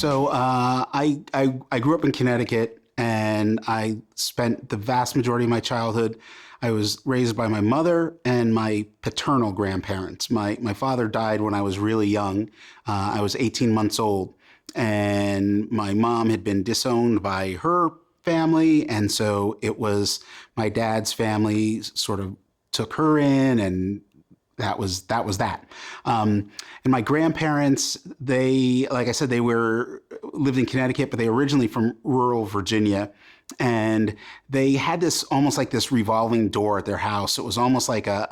I grew up in Connecticut, and I spent the vast majority of my childhood. I was raised by my mother and my paternal grandparents. My father died when I was really young. I was 18 months old, and my mom had been disowned by her family, and so it was my dad's family sort of took her in, and that. And my grandparents, they, like I said, they were lived in Connecticut, but they were originally from rural Virginia, and they had this almost like this revolving door at their house. It was almost like a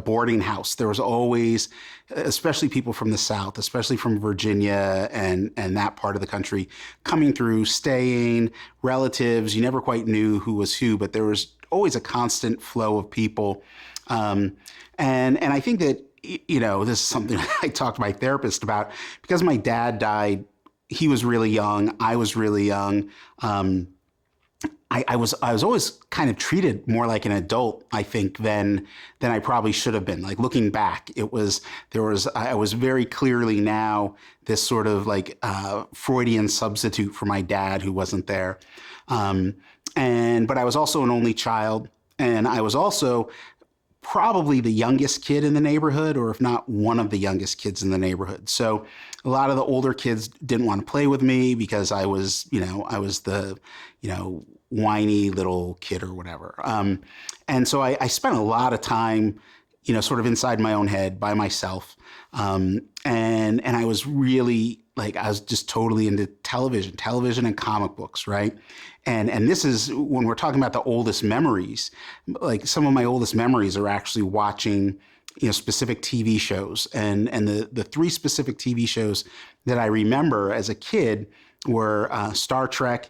boarding house. There was always, especially people from the South, especially from Virginia and that part of the country, coming through, staying, relatives. You never quite knew who was who, but there was always a constant flow of people. And I think that, this is something I talked to my therapist about because my dad died. He was really young. I was really young. I was always kind of treated more like an adult, I think, than I probably should have been. Like looking back, I was very clearly now this sort of like Freudian substitute for my dad who wasn't there. But I was also an only child, and I was also probably the youngest kid in the neighborhood, or if not one of the youngest kids in the neighborhood. So a lot of the older kids didn't want to play with me because I was the, whiny little kid or whatever. And so I spent a lot of time, sort of inside my own head by myself. And I was really I was just totally into television and comic books, right? And this is when we're talking about the oldest memories, like some of my oldest memories are actually watching, specific TV shows. And the three specific TV shows that I remember as a kid were Star Trek,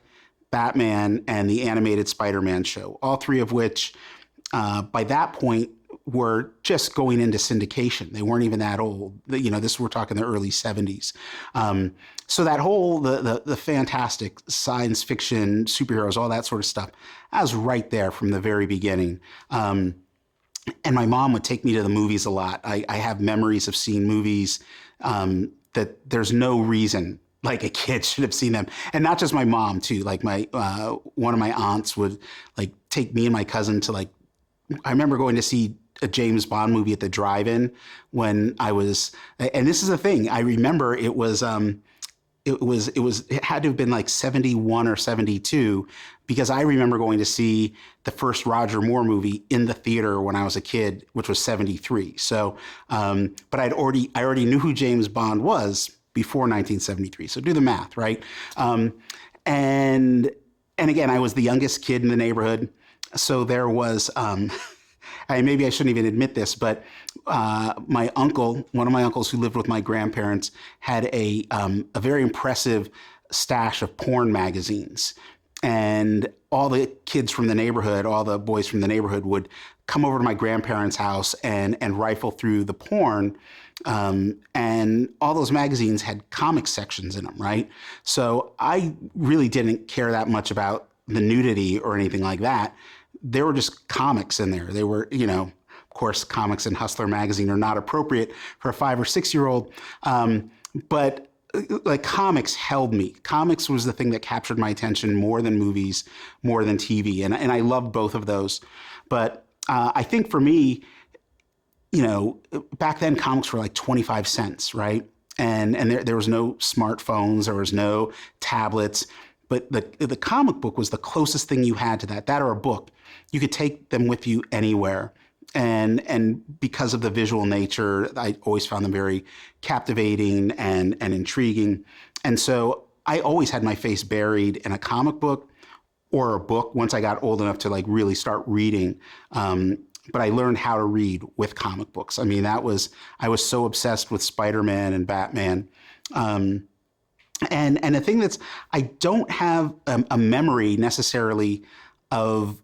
Batman, and the animated Spider-Man show, all three of which by that point were just going into syndication. They weren't even that old. We're talking the early 70s. So that whole, the fantastic science fiction, superheroes, all that sort of stuff, I was right there from the very beginning. And my mom would take me to the movies a lot. I have memories of seeing movies that there's no reason like a kid should have seen them. And not just my mom too. Like one of my aunts would take me and my cousin to I remember going to see a James Bond movie at the drive-in when I was, and this is the thing, I remember it had to have been 71 or 72, because I remember going to see the first Roger Moore movie in the theater when I was a kid, which was 73. So, but I already knew who James Bond was before 1973. So do the math, right? And again, I was the youngest kid in the neighborhood. So there was, maybe I shouldn't even admit this, but my uncle, one of my uncles who lived with my grandparents, had a very impressive stash of porn magazines. And all the kids from the neighborhood, all the boys from the neighborhood would come over to my grandparents' house and rifle through the porn. And all those magazines had comic sections in them, right? So I really didn't care that much about the nudity or anything like that. There were just comics in there. They were, of course, comics in Hustler magazine are not appropriate for a 5 or 6 year old. But comics held me. Comics was the thing that captured my attention more than movies, more than TV. And I loved both of those. But I think for me, back then comics were 25 cents, right? And there was no smartphones, there was no tablets. But the comic book was the closest thing you had to that or a book. You could take them with you anywhere. And because of the visual nature, I always found them very captivating and intriguing. And so I always had my face buried in a comic book or a book once I got old enough to really start reading. But I learned how to read with comic books. I mean, I was so obsessed with Spider-Man and Batman. And the thing I don't have a memory necessarily of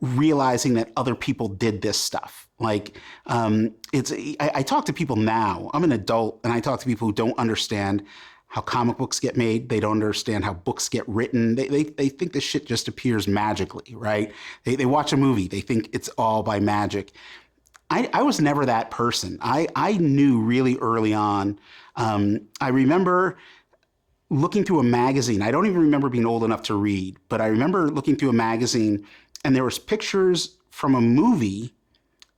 realizing that other people did this stuff. I talk to people now. I'm an adult, and I talk to people who don't understand how comic books get made. They don't understand how books get written. They think this shit just appears magically, right? They watch a movie. They think it's all by magic. I was never that person. I knew really early on. I remember looking through a magazine. I don't even remember being old enough to read, but I remember looking through a magazine and there was pictures from a movie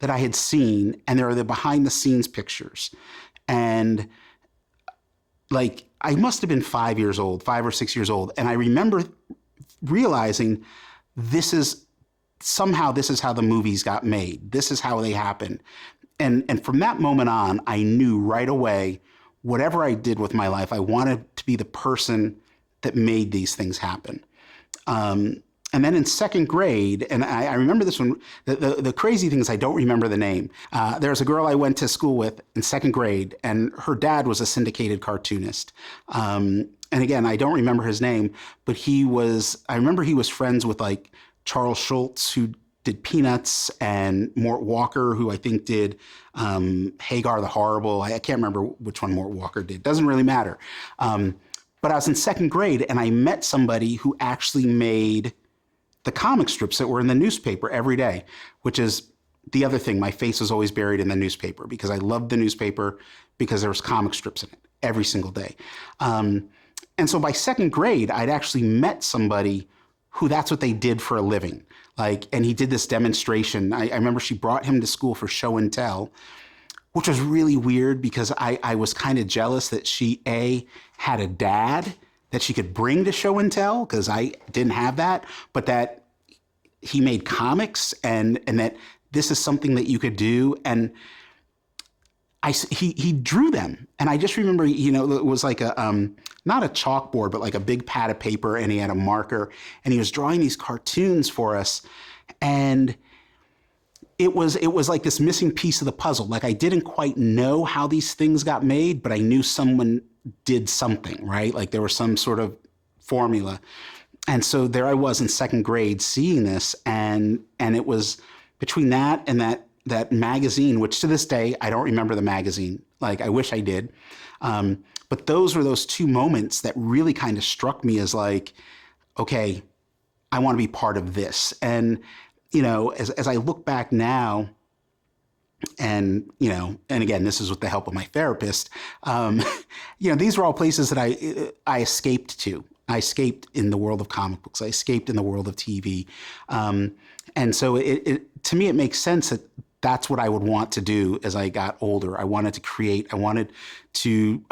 that I had seen, and there are the behind the scenes pictures. And like, I must have been 5 years old, 5 or 6 years old. And I remember realizing this is somehow this is how the movies got made. This is how they happen. And from that moment on, I knew right away, whatever I did with my life, I wanted to be the person that made these things happen. And then in second grade, and I remember this one, the crazy thing is I don't remember the name. There was a girl I went to school with in second grade, and her dad was a syndicated cartoonist. And again, I don't remember his name, but I remember he was friends with like Charles Schultz, who did Peanuts, and Mort Walker, who I think did Hagar the Horrible. I can't remember which one Mort Walker did. Doesn't really matter. But I was in second grade, and I met somebody who actually made the comic strips that were in the newspaper every day, which is the other thing. My face was always buried in the newspaper because I loved the newspaper because there was comic strips in it every single day. And so by second grade, I'd actually met somebody who that's what they did for a living. Like, and he did this demonstration. I remember she brought him to school for show and tell, which was really weird because I was kind of jealous that she, had a dad that she could bring to show and tell, because I didn't have that, but that he made comics and that this is something that you could do. And he drew them. And I just remember, it was like not a chalkboard, but like a big pad of paper, and he had a marker, and he was drawing these cartoons for us. And it was like this missing piece of the puzzle. Like, I didn't quite know how these things got made, but I knew someone did something, right? Like there was some sort of formula. And so there I was in second grade seeing this, and it was between that and that magazine, which to this day, I don't remember the magazine. Like, I wish I did. But those were those two moments that really kind of struck me as like, okay, I want to be part of this. And, as I look back now, and, and again, this is with the help of my therapist, these were all places that I escaped to. I escaped in the world of comic books. I escaped in the world of TV. And so to me, it makes sense that that's what I would want to do as I got older. I wanted to create. I wanted to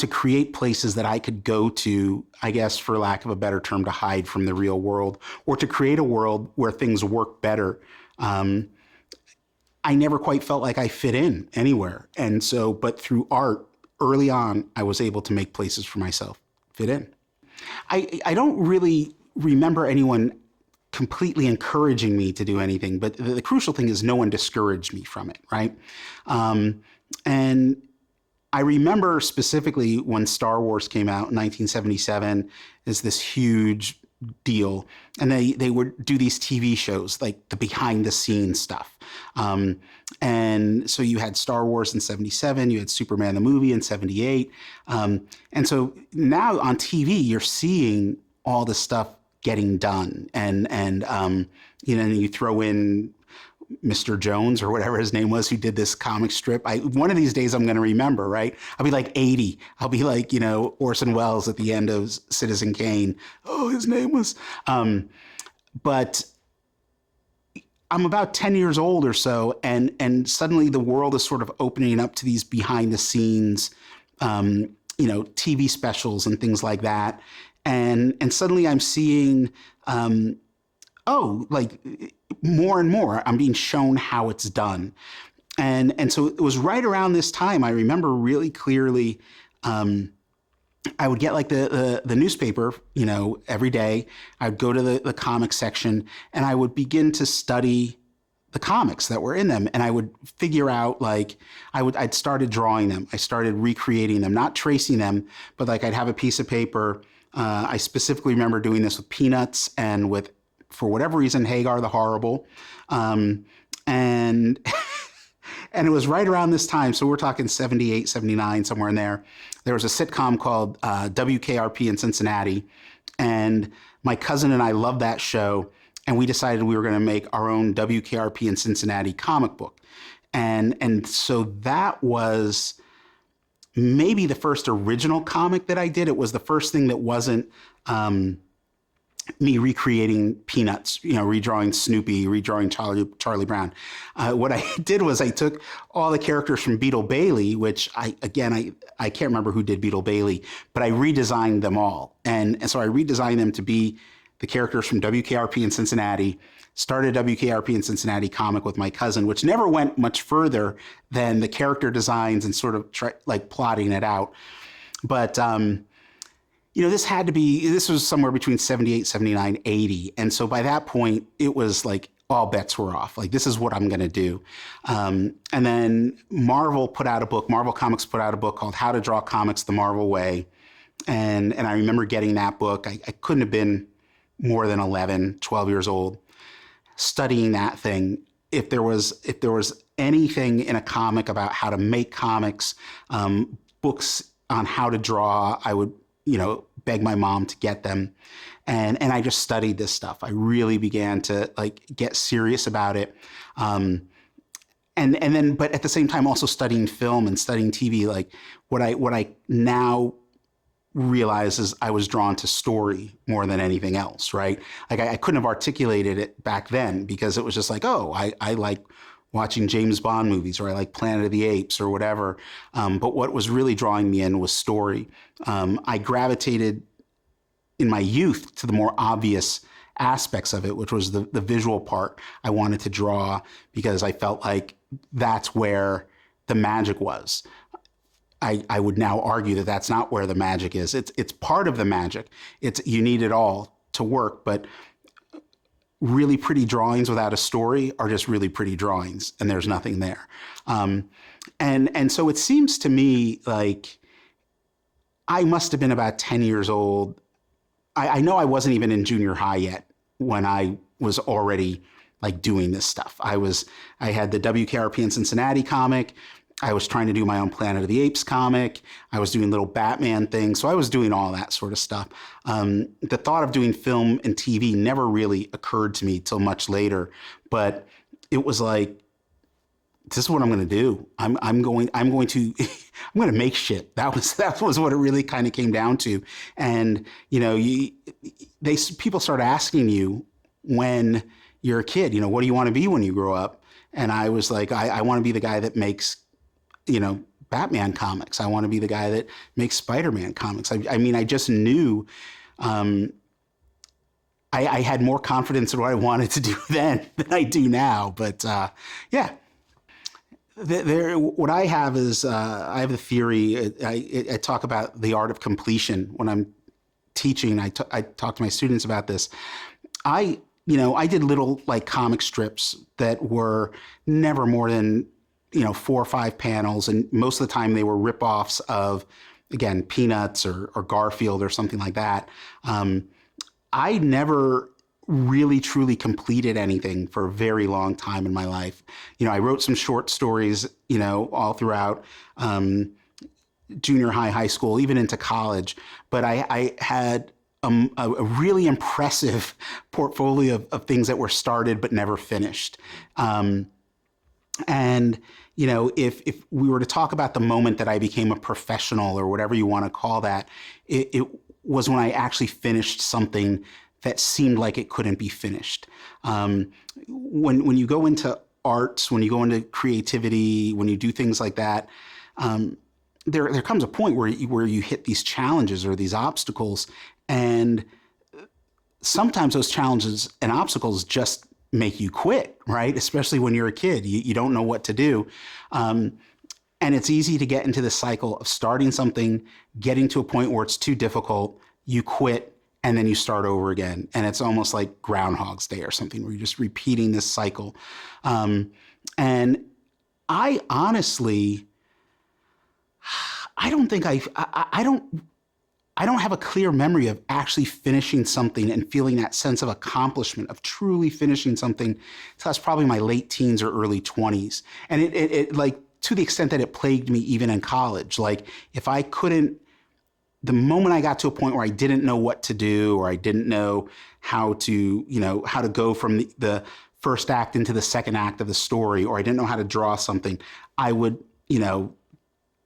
create places that I could go to, I guess, for lack of a better term, to hide from the real world, or to create a world where things work better. I never quite felt like I fit in anywhere. And so, but through art, early on, I was able to make places for myself fit in. I don't really remember anyone completely encouraging me to do anything, but the crucial thing is no one discouraged me from it, right? And I remember specifically when Star Wars came out in 1977, is this huge deal, and they would do these TV shows, like the behind the scenes stuff. And so you had Star Wars in 77, you had Superman the movie in 78. And so now on TV, you're seeing all this stuff getting done. And you throw in Mr. Jones or whatever his name was, who did this comic strip. One of these days I'm going to remember, right? I'll be like 80. I'll be like, Orson Welles at the end of Citizen Kane. Oh, his name was, but I'm about 10 years old or so. And suddenly the world is sort of opening up to these behind the scenes, TV specials and things like that. And suddenly I'm seeing, more and more, I'm being shown how it's done. And so it was right around this time, I remember really clearly, I would get like the newspaper, every day. I'd go to the comic section, and I would begin to study the comics that were in them. And I would figure out, like, I'd started drawing them. I started recreating them, not tracing them, but like I'd have a piece of paper. I specifically remember doing this with Peanuts and with, for whatever reason, Hagar the Horrible. And and it was right around this time. So we're talking 78, 79, somewhere in there. There was a sitcom called WKRP in Cincinnati. And my cousin and I loved that show. and we decided we were going to make our own WKRP in Cincinnati comic book. And so that was maybe the first original comic that I did. It was the first thing that wasn't me recreating Peanuts, redrawing Snoopy, redrawing Charlie Brown. What I did was I took all the characters from Beetle Bailey, which I can't remember who did Beetle Bailey, but I redesigned them all. And so I redesigned them to be the characters from WKRP in Cincinnati, started WKRP in Cincinnati comic with my cousin, which never went much further than the character designs and sort of plotting it out. But, this was somewhere between 78, 79, 80. And so by that point, it was like all bets were off. Like, this is what I'm going to do. And then Marvel Comics put out a book called How to Draw Comics the Marvel Way. And I remember getting that book. I couldn't have been more than 11, 12 years old, studying that thing. If there was anything in a comic about how to make comics, books on how to draw, I would, beg my mom to get them. And I just studied this stuff. I really began to get serious about it. And then, but at the same time, also studying film and studying TV. Like what I now realize is I was drawn to story more than anything else, right? Like I couldn't have articulated it back then because it was just like, oh, I like watching James Bond movies, or I like Planet of the Apes or whatever. But what was really drawing me in was story. I gravitated in my youth to the more obvious aspects of it, which was the visual part I wanted to draw because I felt like that's where the magic was. I would now argue that that's not where the magic is. It's part of the magic. You need it all to work, but really pretty drawings without a story are just really pretty drawings, and there's nothing there. And so it seems to me like I must have been about 10 years old. I know I wasn't even in junior high yet when I was already doing this stuff. I had the WKRP in Cincinnati comic. I was trying to do my own Planet of the Apes comic. I was doing little Batman things. So I was doing all that sort of stuff. The thought of doing film and TV never really occurred to me till much later, but it was like, this is what I'm going to do. I'm going to make shit. That was what it really kind of came down to. And, people start asking you when you're a kid, what do you want to be when you grow up? And I was like, I want to be the guy that makes, Batman comics. I want to be the guy that makes Spider-Man comics. I just knew, I had more confidence in what I wanted to do then than I do now. But, yeah. What I have is I have the theory. I talk about the art of completion when I'm teaching. I talk to my students about this. I did little comic strips that were never more than 4 or 5 panels, and most of the time they were ripoffs of, again, Peanuts or Garfield or something like that. I never really truly completed anything for a very long time in my life. I wrote some short stories, all throughout junior high, high school, even into college. But I had a really impressive portfolio of things that were started but never finished. And if we were to talk about the moment that I became a professional or whatever you want to call that, it was when I actually finished something that seemed like it couldn't be finished. When you go into arts, when you go into creativity, when you do things like that, there comes a point where you hit these challenges or these obstacles, and sometimes those challenges and obstacles just make you quit, right? Especially when you're a kid, you don't know what to do. And it's easy to get into the cycle of starting something, getting to a point where it's too difficult, you quit, and then you start over again. And it's almost like Groundhog's Day or something where you're just repeating this cycle. And I honestly, I don't think I don't have a clear memory of actually finishing something and feeling that sense of accomplishment of truly finishing something. So that's probably my late teens or early 20s. And it to the extent that it plagued me even in college. Like if I couldn't the moment I got to a point where I didn't know what to do, or I didn't know how to, how to go from the first act into the second act of the story, or I didn't know how to draw something, I would,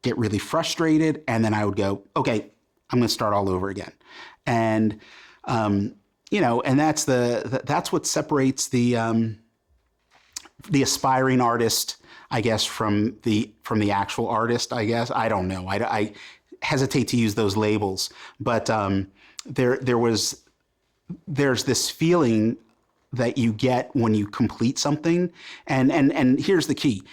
get really frustrated. And then I would go, okay, I'm going to start all over again. And, and that's what separates the aspiring artist, I guess, from the actual artist, I guess. I don't know. I hesitate to use those labels, but there's this feeling that you get when you complete something, and here's the key: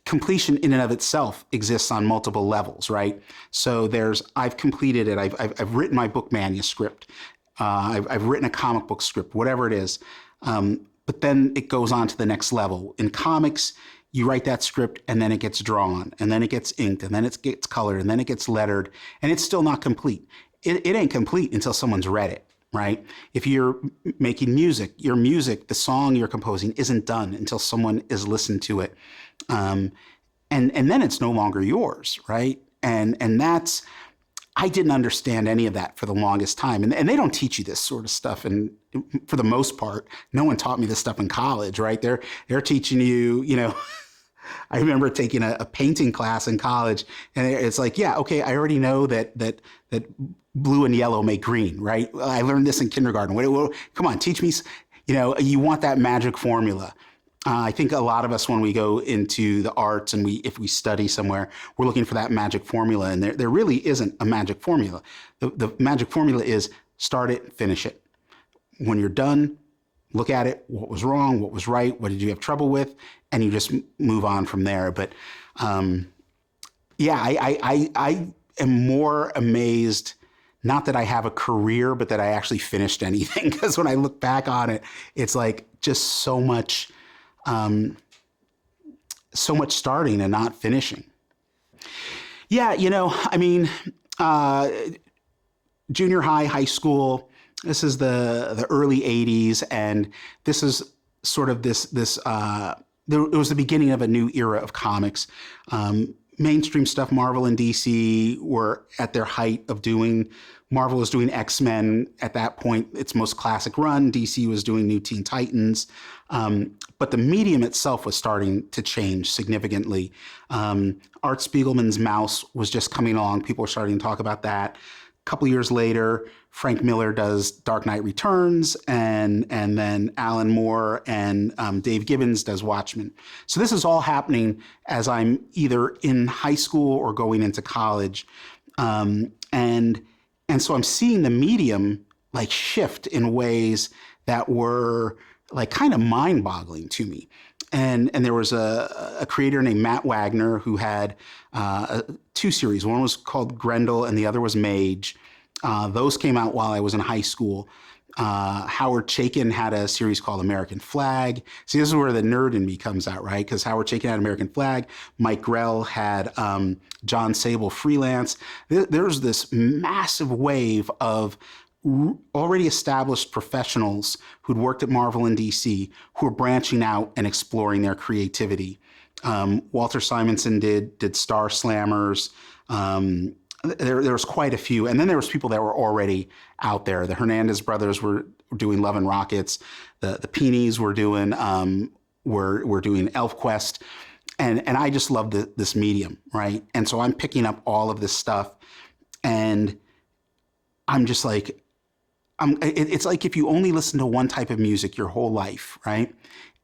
completion in and of itself exists on multiple levels, right? So I've completed it. I've written my book manuscript. I've written a comic book script, whatever it is. But then it goes on to the next level. In comics, you write that script and then it gets drawn, and then it gets inked, and then it gets colored, and then it gets lettered, and it's still not complete. It ain't complete until someone's read it, right? If you're making music, your music, the song you're composing, isn't done until someone has listened to it. And then it's no longer yours, right? And that's, I didn't understand any of that for the longest time. And they don't teach you this sort of stuff. And for the most part, no one taught me this stuff in college, right? They're teaching you, I remember taking a painting class in college, and it's like, yeah, okay, I already know that blue and yellow make green, right? I learned this in kindergarten. Come on, teach me, you want that magic formula. I think a lot of us, when we go into the arts and if we study somewhere, we're looking for that magic formula, and there really isn't a magic formula. The magic formula is start it, finish it. When you're done, look at it, what was wrong, what was right, what did you have trouble with, and you just move on from there. But I am more amazed, not that I have a career, but that I actually finished anything. Because when I look back on it, it's like just so much starting and not finishing. Yeah, junior high, high school, this is the early 80s, and this is sort of it was the beginning of a new era of comics. Mainstream stuff, Marvel and DC were at their height of doing. Marvel was doing X-Men at that point, its most classic run. DC was doing New Teen Titans. But the medium itself was starting to change significantly. Art Spiegelman's Mouse was just coming along. People were starting to talk about that. A couple years later, Frank Miller does Dark Knight Returns, and then Alan Moore and Dave Gibbons does Watchmen. So this is all happening as I'm either in high school or going into college. And so I'm seeing the medium like shift in ways that were like kind of mind-boggling to me. And there was a creator named Matt Wagner who had two series. One was called Grendel and the other was Mage. Those came out while I was in high school. Howard Chaykin had a series called American Flag. See, this is where the nerd in me comes out, right? Because Howard Chaykin had American Flag. Mike Grell had John Sable Freelance. There's this massive wave of already established professionals who'd worked at Marvel and DC who were branching out and exploring their creativity. Walter Simonson did Star Slammers. There was quite a few. And then there was people that were already out there. The Hernandez brothers were doing Love and Rockets. The Peonies were doing ElfQuest. And I just loved this medium, right? And so I'm picking up all of this stuff, and I'm just like, it's like if you only listen to one type of music your whole life, right?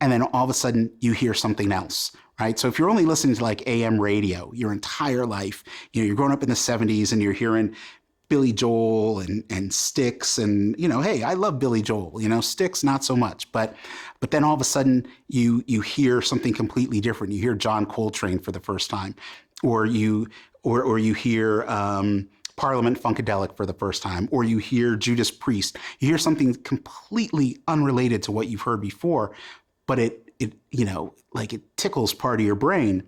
And then all of a sudden you hear something else, right? So if you're only listening to like AM radio your entire life, you're growing up in the 70s and you're hearing Billy Joel and Styx, and hey, I love Billy Joel, Styx not so much, but then all of a sudden you hear something completely different. You hear John Coltrane for the first time, or you hear Parliament Funkadelic for the first time, or you hear Judas Priest. You hear something completely unrelated to what you've heard before, but it tickles part of your brain.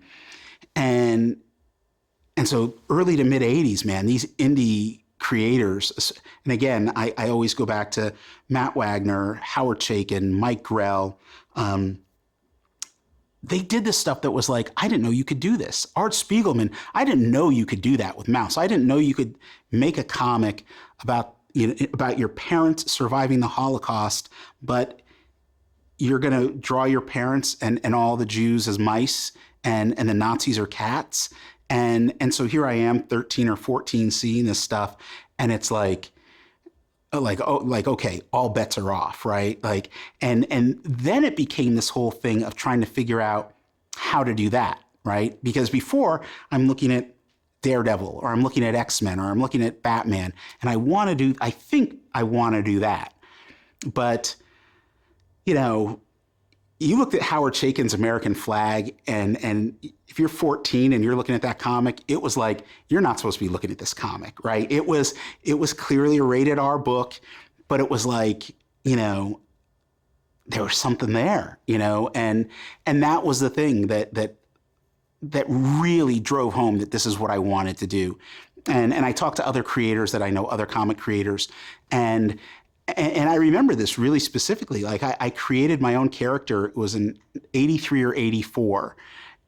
And so early to mid 80s, man, these indie creators, and again, I always go back to Matt Wagner, Howard Chaykin, Mike Grell, they did this stuff that was like, I didn't know you could do this. Art Spiegelman, I didn't know you could do that with Maus. I didn't know you could make a comic about, about your parents surviving the Holocaust, but you're going to draw your parents and all the Jews as mice, and the Nazis are cats. And so here I am, 13 or 14, seeing this stuff, and it's okay, all bets are off, right? Like, and then it became this whole thing of trying to figure out how to do that, right? Because before, I'm looking at Daredevil, or I'm looking at X-Men, or I'm looking at Batman, and I think I want to do that. But, you looked at Howard Chaykin's American Flag, and if you're 14 and you're looking at that comic, it was like, you're not supposed to be looking at this comic, right? It was clearly a rated R book, but it was like, there was something there, and that was the thing that really drove home that this is what I wanted to do. And I talked to other creators that I know, other comic creators, and I remember this really specifically. Like, I created my own character. It was in 83 or 84.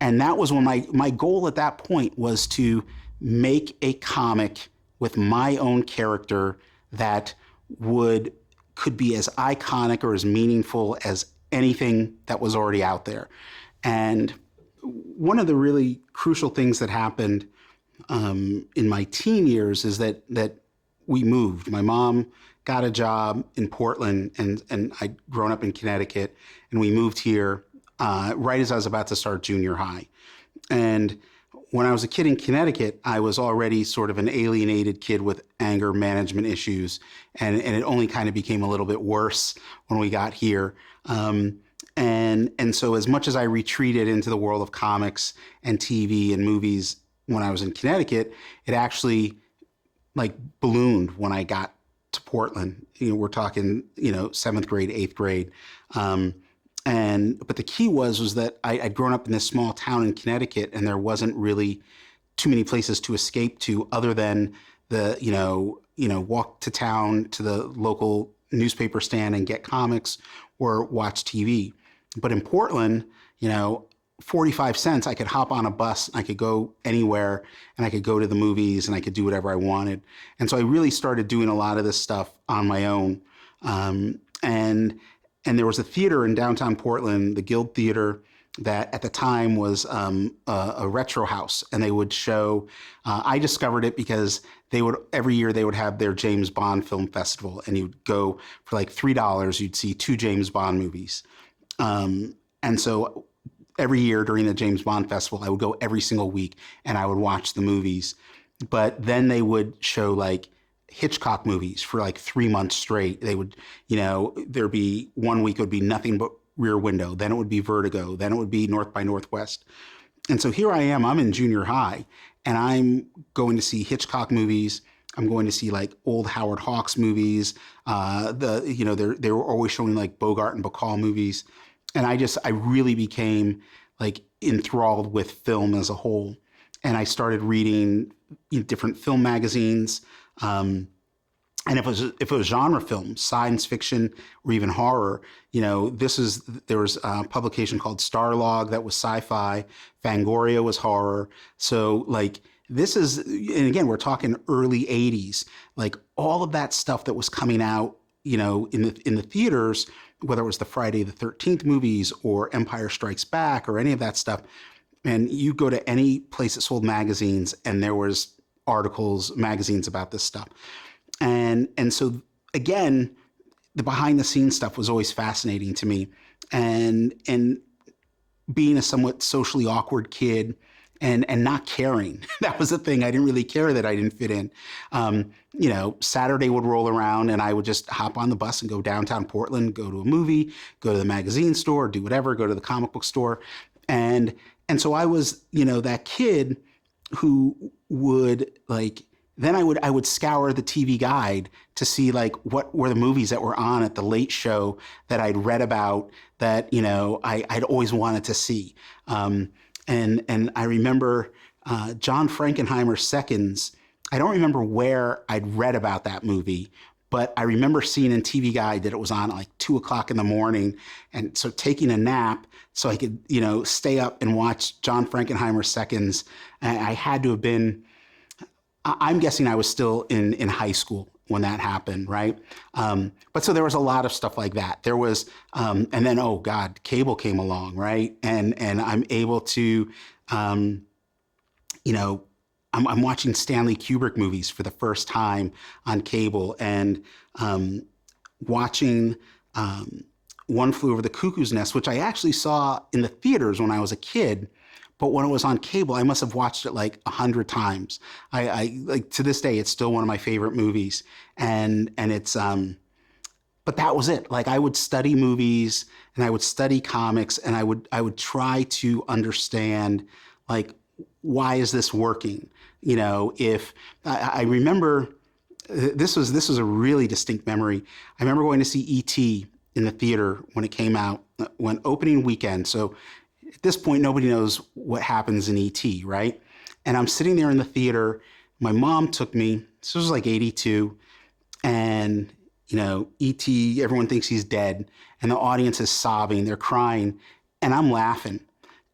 And that was when my goal at that point was to make a comic with my own character that could be as iconic or as meaningful as anything that was already out there. And one of the really crucial things that happened in my teen years is that we moved. My mom got a job in Portland, and I'd grown up in Connecticut, and we moved here right as I was about to start junior high. And when I was a kid in Connecticut, I was already sort of an alienated kid with anger management issues, and it only kind of became a little bit worse when we got here. And so as much as I retreated into the world of comics and TV and movies when I was in Connecticut, it actually like ballooned when I got to Portland. We're talking, 7th grade, 8th grade. But the key was that I'd grown up in this small town in Connecticut, and there wasn't really too many places to escape to other than walk to town to the local newspaper stand and get comics or watch TV. But in Portland, 45 cents, I could hop on a bus, I could go anywhere, and I could go to the movies, and I could do whatever I wanted. And so I really started doing a lot of this stuff on my own. And there was a theater in downtown Portland, the Guild Theater, that at the time was a retro house, and they would show, I discovered it because every year they would have their James Bond Film Festival, and you'd go for like $3, you'd see 2 James Bond movies. And so every year during the James Bond Festival, I would go every single week, and I would watch the movies. But then they would show like Hitchcock movies for like 3 months straight. They would, there'd be 1 week it would be nothing but Rear Window. Then it would be Vertigo. Then it would be North by Northwest. And so here I am, I'm in junior high, and I'm going to see Hitchcock movies. I'm going to see like old Howard Hawks movies. They were always showing like Bogart and Bacall movies. And I really became like enthralled with film as a whole. And I started reading different film magazines. And if it was genre film, science fiction, or even horror, there was a publication called Starlog that was sci-fi. Fangoria was horror. So like and again, we're talking early 80s, like all of that stuff that was coming out, in the theaters, whether it was the Friday the 13th movies or Empire Strikes Back or any of that stuff. And you go to any place that sold magazines, and there was magazines about this stuff. And so again, the behind the scenes stuff was always fascinating to me. And being a somewhat socially awkward kid and not caring, that was the thing. I didn't really care that I didn't fit in. Saturday would roll around, and I would just hop on the bus and go downtown Portland, go to a movie, go to the magazine store, do whatever, go to the comic book store. And so I was, that kid who would like, then I would scour the TV guide to see like what were the movies that were on at the late show that I'd read about that, I'd always wanted to see. And I remember John Frankenheimer's Seconds. I don't remember where I'd read about that movie, But I remember seeing in TV Guide that it was on at like 2 o'clock in the morning. And so taking a nap so I could, stay up and watch John Frankenheimer Seconds. And I had to have been, I'm guessing I was still in high school when that happened, right? But so there was a lot of stuff like that. There was, and then, oh God, cable came along, right? And I'm able to, I'm watching Stanley Kubrick movies for the first time on cable, and watching One Flew Over the Cuckoo's Nest, which I actually saw in the theaters when I was a kid. But when it was on cable, I must have watched it like 100 times. I like, to this day, it's still one of my favorite movies. And it's, but that was it. Like, I would study movies and I would study comics, and I would try to understand, like, why is this working? If I remember, this was a really distinct memory. I remember going to see E.T. in the theater when it came out, when opening weekend. So at this point, nobody knows what happens in E.T., right? And I'm sitting there in the theater. My mom took me. This was like 82. And, E.T., everyone thinks he's dead. And the audience is sobbing. They're crying. And I'm laughing.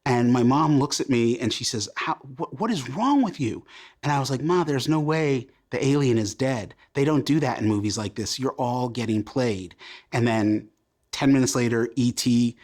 And my mom looks at me and she says, what is wrong with you? And I was like, Ma, there's no way the alien is dead. They don't do that in movies like this. You're all getting played. And then 10 minutes later, E.T.,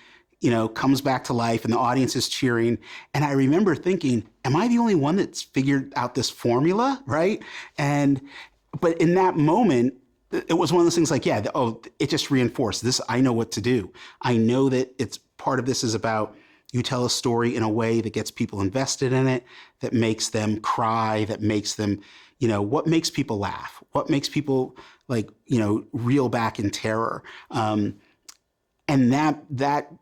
comes back to life and the audience is cheering. And I remember thinking, am I the only one that's figured out this formula, right? But in that moment, it was one of those things like, it just reinforced this. I know what to do. I know that it's part of this is about, you tell a story in a way that gets people invested in it, that makes them cry, that makes them, what makes people laugh? What makes people reel back in terror? And that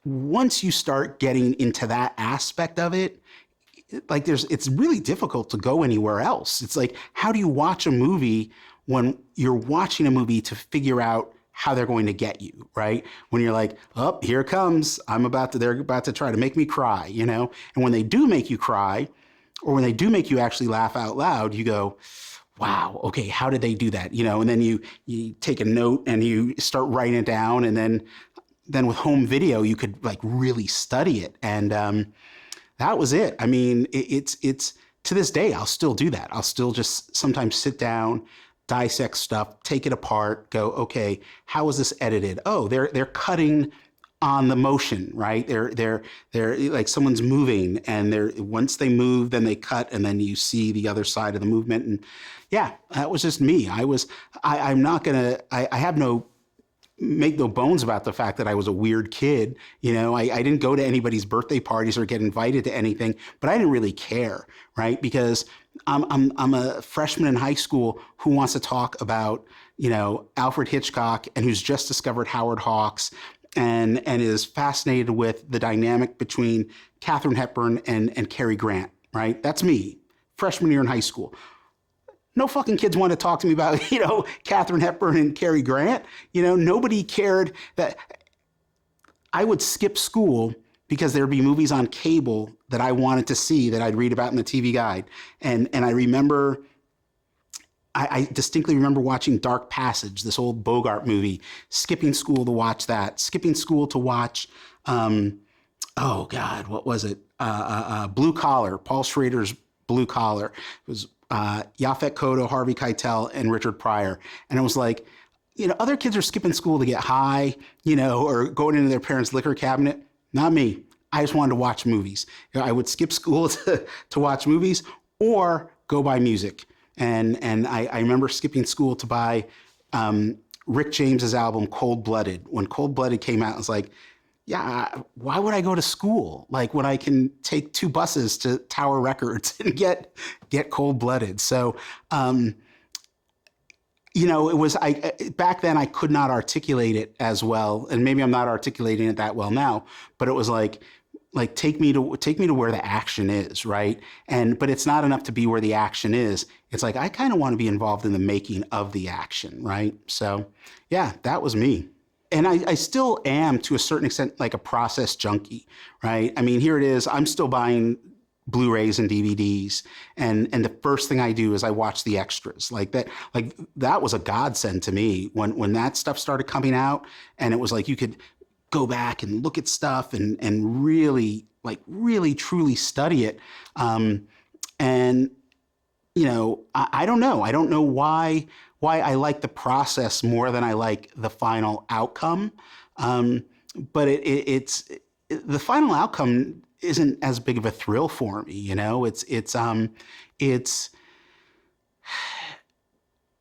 once you start getting into that aspect of it, it's really difficult to go anywhere else. It's like, how do you watch a movie when you're watching a movie to figure out how they're going to get you, right? When you're like, oh, here it comes. They're about to try to make me cry, And when they do make you cry, or when they do make you actually laugh out loud, you go, wow, okay, how did they do that? And then you take a note and you start writing it down. And then with home video, you could really study it. And that was it. I mean, it's to this day, I'll still do that. I'll still just sometimes sit down, dissect stuff, take it apart, go, okay, how is this edited? Oh, they're cutting on the motion, right? They're like someone's moving, and once they move, then they cut, and then you see the other side of the movement. And yeah, that was just me. I'm not gonna, I have make no bones about the fact that I was a weird kid. I didn't go to anybody's birthday parties or get invited to anything, but I didn't really care, right? Because I'm a freshman in high school who wants to talk about, Alfred Hitchcock, and who's just discovered Howard Hawks, and is fascinated with the dynamic between Katharine Hepburn and Cary Grant, right? That's me, freshman year in high school. No fucking kids want to talk to me about, Katharine Hepburn and Cary Grant. Nobody cared that I would skip school because there'd be movies on cable that I wanted to see that I'd read about in the TV Guide. And I remember, I distinctly remember watching Dark Passage, this old Bogart movie, skipping school to watch that, skipping school to watch, oh God, what was it? Blue Collar, Paul Schrader's Blue Collar. It was Yaphet Kotto, Harvey Keitel, and Richard Pryor. And it was like, other kids are skipping school to get high, or going into their parents' liquor cabinet. Not me. I just wanted to watch movies. I would skip school to watch movies or go buy music. And I remember skipping school to buy Rick James's album Cold Blooded. When Cold Blooded came out, I was like, yeah, why would I go to school? Like, when I can take 2 buses to Tower Records and get Cold Blooded. So, it was, back then I could not articulate it as well. And maybe I'm not articulating it that well now, but it was like take me to where the action is, right? But it's not enough to be where the action is. It's like, I kind of want to be involved in the making of the action, right? So yeah, that was me. And I still am, to a certain extent, like a process junkie, right? I mean, here it is. I'm still buying Blu-rays and DVDs, and the first thing I do is I watch the extras. That was a godsend to me when that stuff started coming out, and it was like you could go back and look at stuff and really really truly study it. And I don't know. I don't know why I like the process more than I like the final outcome. But it's the final outcome isn't as big of a thrill for me. It's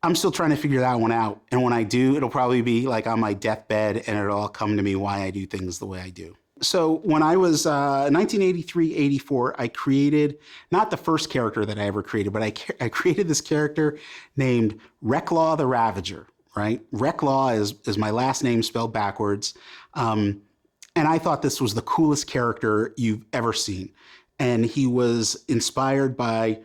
I'm still trying to figure that one out. And when I do, it'll probably be like on my deathbed, and it'll all come to me why I do things the way I do. So when I was 1983, 84, I created not the first character that I ever created, but I created this character named Reclaw the Ravager, right? Reclaw is my last name spelled backwards. And I thought this was the coolest character you've ever seen. And he was inspired by,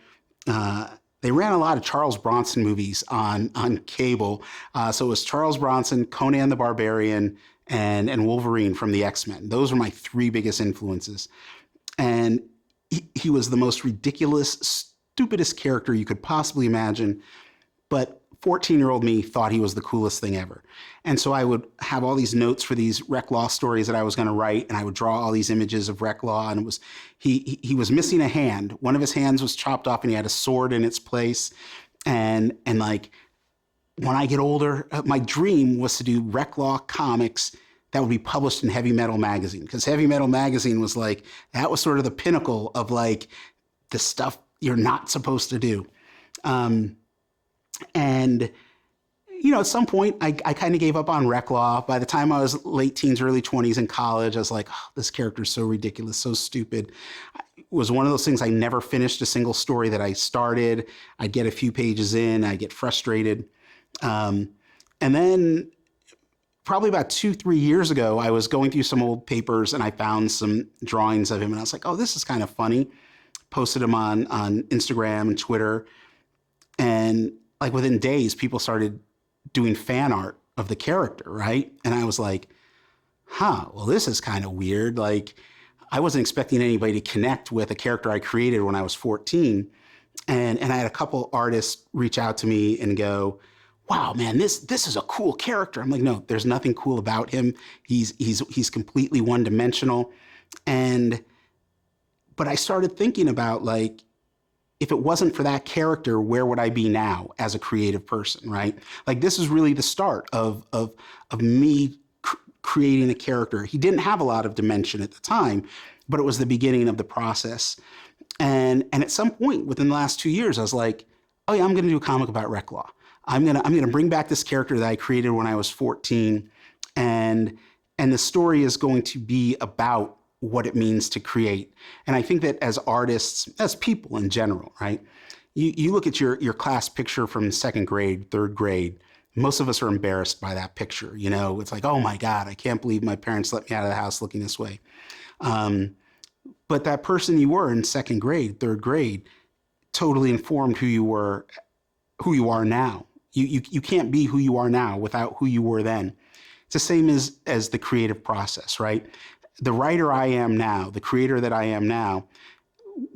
they ran a lot of Charles Bronson movies on cable. So it was Charles Bronson, Conan the Barbarian, and Wolverine from the X-Men. Those were my three biggest influences. And he was the most ridiculous, stupidest character you could possibly imagine. But 14-year-old me thought he was the coolest thing ever. And so I would have all these notes for these Reclaw stories that I was going to write, and I would draw all these images of Reclaw, and it was he was missing a hand. One of his hands was chopped off, and he had a sword in its place. And like, when I get older, my dream was to do Reclaw comics that would be published in Heavy Metal Magazine, because Heavy Metal Magazine was like, that was sort of the pinnacle of like the stuff you're not supposed to do. And, at some point, I kind of gave up on Reclaw. By the time I was late teens, early 20s in college, I was like, oh, this character is so ridiculous, so stupid. It was one of those things I never finished a single story that I started. I'd get a few pages in, I'd get frustrated. And then probably about 2-3 years ago, I was going through some old papers and I found some drawings of him. And I was like, oh, this is kind of funny. Posted them on Instagram and Twitter. And like within days, people started doing fan art of the character, right? And I was like, well, this is kind of weird. Like, I wasn't expecting anybody to connect with a character I created when I was 14. And I had a couple artists reach out to me and go, wow, man, this is a cool character. I'm like, no, there's nothing cool about him. He's completely one-dimensional. But I started thinking about, like, if it wasn't for that character, where would I be now as a creative person, right? Like, this is really the start of me creating a character. He didn't have a lot of dimension at the time, but it was the beginning of the process. And at some point within the last 2 years, I was like, oh yeah, I'm going to do a comic about Reclaw. I'm gonna bring back this character that I created when I was 14, and the story is going to be about what it means to create. And I think that as artists, as people in general, right? You look at your class picture from second grade, third grade. Most of us are embarrassed by that picture. It's like, oh my God, I can't believe my parents let me out of the house looking this way. But that person you were in second grade, third grade, totally informed who you are now. You can't be who you are now without who you were then. It's the same as the creative process, right? The writer I am now, the creator that I am now,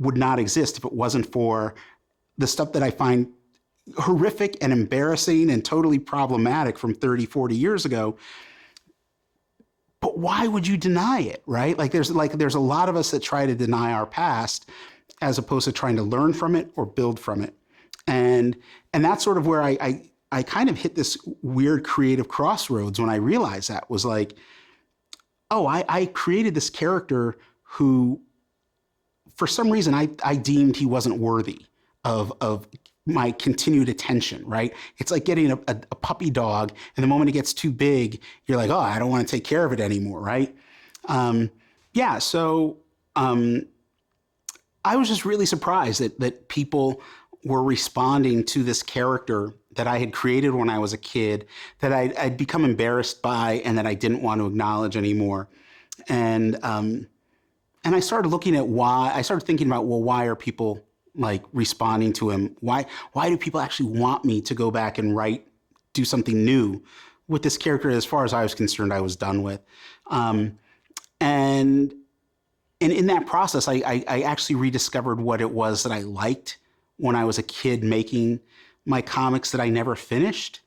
would not exist if it wasn't for the stuff that I find horrific and embarrassing and totally problematic from 30, 40 years ago. But why would you deny it, right? There's a lot of us that try to deny our past as opposed to trying to learn from it or build from it. And that's sort of where I kind of hit this weird creative crossroads when I realized that was like, oh, I created this character who, for some reason, I deemed he wasn't worthy of my continued attention, right? It's like getting a puppy dog, and the moment it gets too big, you're like, oh, I don't want to take care of it anymore, right? So I was just really surprised that people were responding to this character that I had created when I was a kid, that I'd become embarrassed by and that I didn't want to acknowledge anymore. And I started looking at I started thinking about, well, why are people like responding to him? Why do people actually want me to go back and do something new with this character? As far as I was concerned, I was done with. And And in that process, I actually rediscovered what it was that I liked when I was a kid making my comics that I never finished.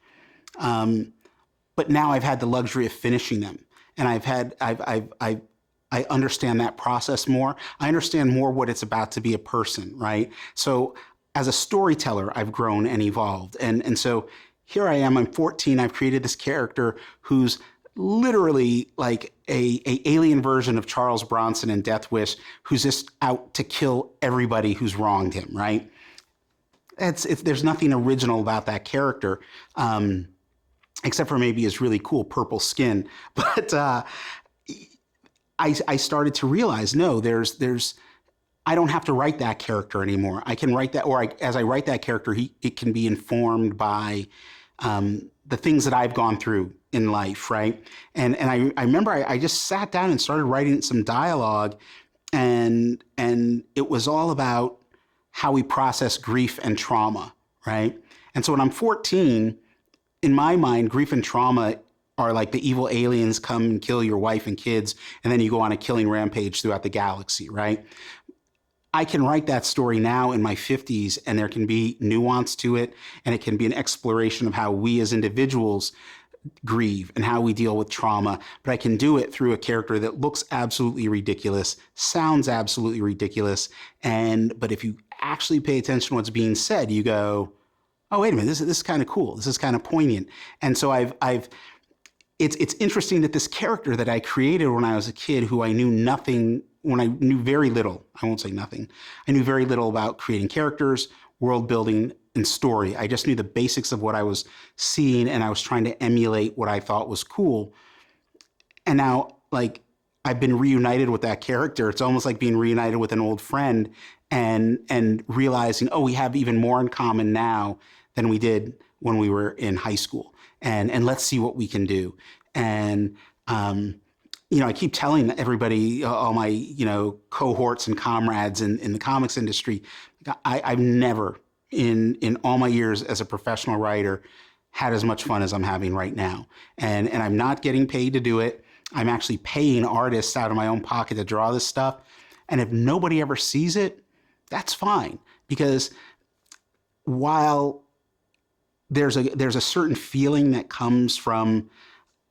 But now I've had the luxury of finishing them, and I understand that process more. I understand more what it's about to be a person, right? So as a storyteller, I've grown and evolved. And so here I am, I'm 14, I've created this character who's literally like a alien version of Charles Bronson in Death Wish, who's just out to kill everybody who's wronged him, right? There's nothing original about that character, except for maybe his really cool purple skin. But I started to realize, no, I don't have to write that character anymore. I can write that, as I write that character, it can be informed by the things that I've gone through in life, right? And I remember I just sat down and started writing some dialogue, and it was all about how we process grief and trauma, right? And so when I'm 14, in my mind, grief and trauma are like the evil aliens come and kill your wife and kids, and then you go on a killing rampage throughout the galaxy, right? I can write that story now in my 50s, and there can be nuance to it, and it can be an exploration of how we as individuals grieve and how we deal with trauma. But I can do it through a character that looks absolutely ridiculous, sounds absolutely ridiculous, but if you actually pay attention to what's being said, you go, oh, wait a minute, this is kind of cool. This is kind of poignant. And so it's interesting that this character that I created when I was a kid, who I knew nothing, when I knew very little, I won't say nothing, I knew very little about creating characters, world building, and story. I just knew the basics of what I was seeing, and I was trying to emulate what I thought was cool. And now, like, I've been reunited with that character. It's almost like being reunited with an old friend, and realizing, oh, we have even more in common now than we did when we were in high school. And let's see what we can do. And I keep telling everybody, all my cohorts and comrades in the comics industry, I've never in all my years as a professional writer had as much fun as I'm having right now. And I'm not getting paid to do it. I'm actually paying artists out of my own pocket to draw this stuff. And if nobody ever sees it, that's fine. Because while there's a certain feeling that comes from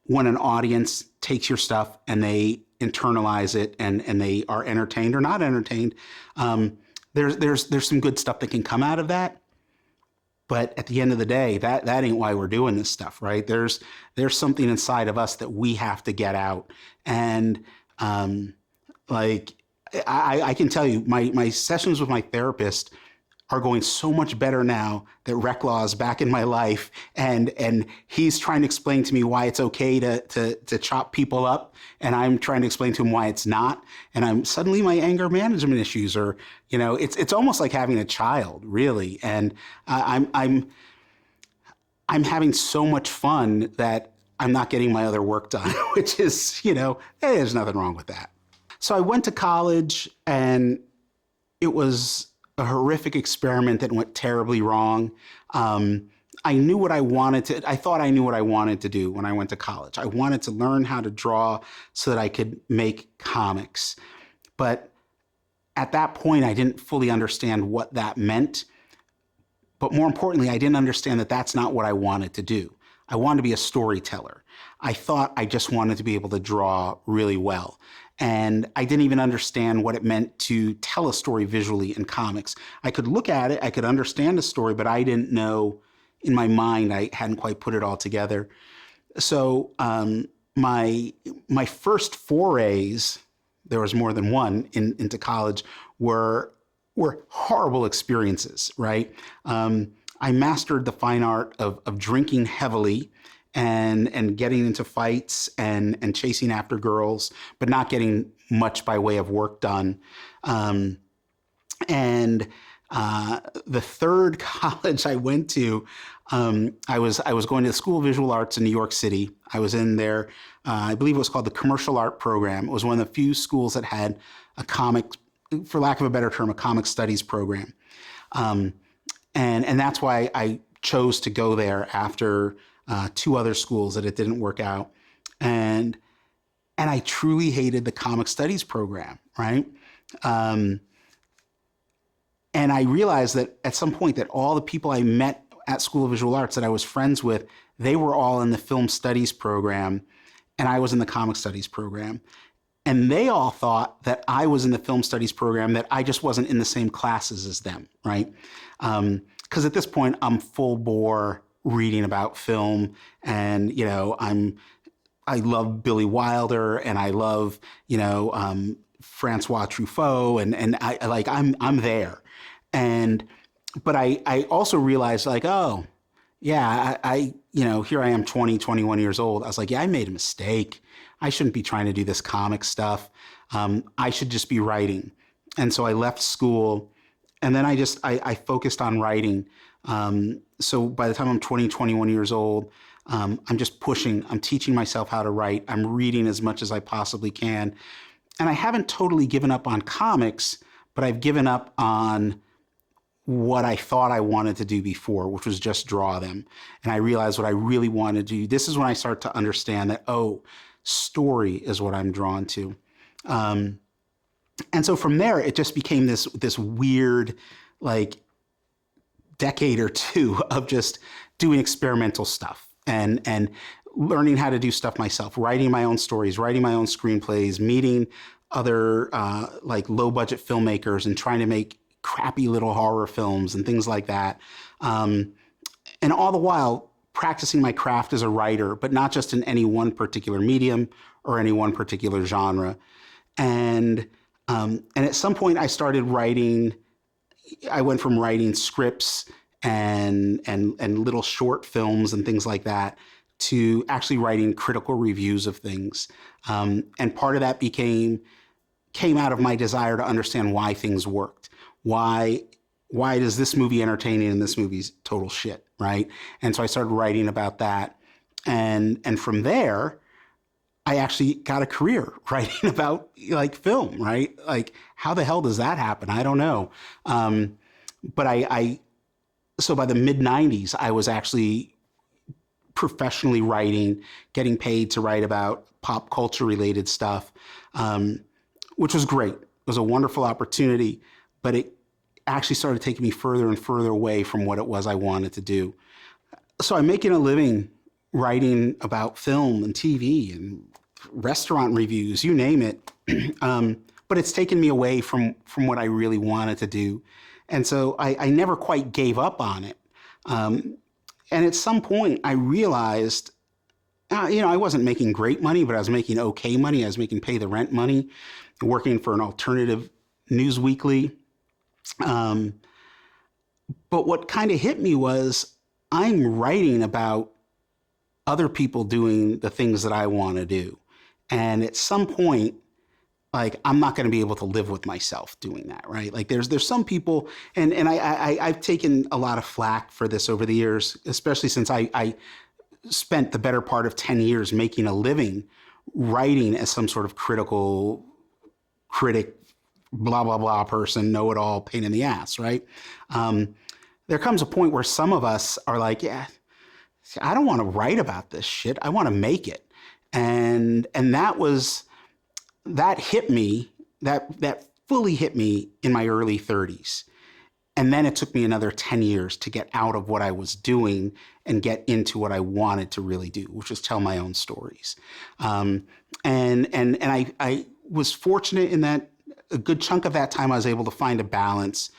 when an audience takes your stuff and they internalize it, and they are entertained or not entertained, there's some good stuff that can come out of that. But at the end of the day, that ain't why we're doing this stuff, right? There's something inside of us that we have to get out. And I can tell you, my sessions with my therapist are going so much better now that Reclaw is back in my life, and he's trying to explain to me why it's okay to chop people up, and I'm trying to explain to him why it's not. And I'm suddenly, my anger management issues are, it's almost like having a child, really. And I'm having so much fun that I'm not getting my other work done, which is, hey, there's nothing wrong with that. So I went to college, and it was a horrific experiment that went terribly wrong. I knew what I wanted to, I thought I knew what I wanted to do when I went to college. I wanted to learn how to draw so that I could make comics. But at that point, I didn't fully understand what that meant. But more importantly, I didn't understand that that's not what I wanted to do. I wanted to be a storyteller. I thought I just wanted to be able to draw really well. And I didn't even understand what it meant to tell a story visually in comics. I could look at it, I could understand a story, but I didn't know, in my mind, I hadn't quite put it all together. So my first forays, there was more than one, into college, were horrible experiences, right? I mastered the fine art of drinking heavily and getting into fights and chasing after girls, but not getting much by way of work done. The third college I went to, I was going to the School of Visual Arts in New York City. I was in there, I believe it was called the Commercial Art Program. It was one of the few schools that had a comic, for lack of a better term, a comic studies program. And that's why I chose to go there after two other schools that it didn't work out. And And I truly hated the comic studies program, right? Um, and I realized that at some point that all the people I met at School of Visual Arts that I was friends with, they were all in the film studies program, and I was in the comic studies program. And they all thought that I was in the film studies program, that I just wasn't in the same classes as them, right? Because at this point, I'm full bore reading about film, and I love Billy Wilder, and I love Francois Truffaut, and I'm there, and but I also realized, like, oh yeah, here I am 20, 21 years old. I was like, yeah, I made a mistake. I shouldn't be trying to do this comic stuff. I should just be writing. And so I left school, and then I focused on writing. So by the time I'm 20, 21 years old, I'm just pushing. I'm teaching myself how to write. I'm reading as much as I possibly can. And I haven't totally given up on comics, but I've given up on what I thought I wanted to do before, which was just draw them. And I realized what I really wanted to do. This is when I start to understand that, oh, story is what I'm drawn to. And so from there, it just became this weird, like, decade or two of just doing experimental stuff and learning how to do stuff myself, writing my own stories, writing my own screenplays, meeting other like low budget filmmakers and trying to make crappy little horror films and things like that. And all the while practicing my craft as a writer, but not just in any one particular medium or any one particular genre. And at some point I started writing. I went from writing scripts and little short films and things like that to actually writing critical reviews of things. And part of that came out of my desire to understand why things worked. Why does this movie entertaining and this movie's total shit, right? And so I started writing about that. And from there, I actually got a career writing about, like, film, right? Like, how the hell does that happen? I don't know. But so by the mid 90s, I was actually professionally writing, getting paid to write about pop culture related stuff, which was great. It was a wonderful opportunity, but it actually started taking me further and further away from what it was I wanted to do. So I'm making a living writing about film and TV and restaurant reviews, you name it. But it's taken me away from what I really wanted to do. And so I never quite gave up on it. And at some point I realized, I wasn't making great money, but I was making okay money. I was making pay the rent money, working for an alternative news weekly. But what kind of hit me was I'm writing about other people doing the things that I want to do. And at some point, like, I'm not going to be able to live with myself doing that, right? Like, there's some people, and I've taken a lot of flack for this over the years, especially since I spent the better part of 10 years making a living writing as some sort of critical critic, blah, blah, blah person, know-it-all, pain in the ass, right? There comes a point where some of us are like, yeah, I don't want to write about this shit. I want to make it. And that hit me, that fully hit me in my early 30s. And then it took me another 10 years to get out of what I was doing and get into what I wanted to really do, which was tell my own stories. And I was fortunate in that a good chunk of that time I was able to find a balance,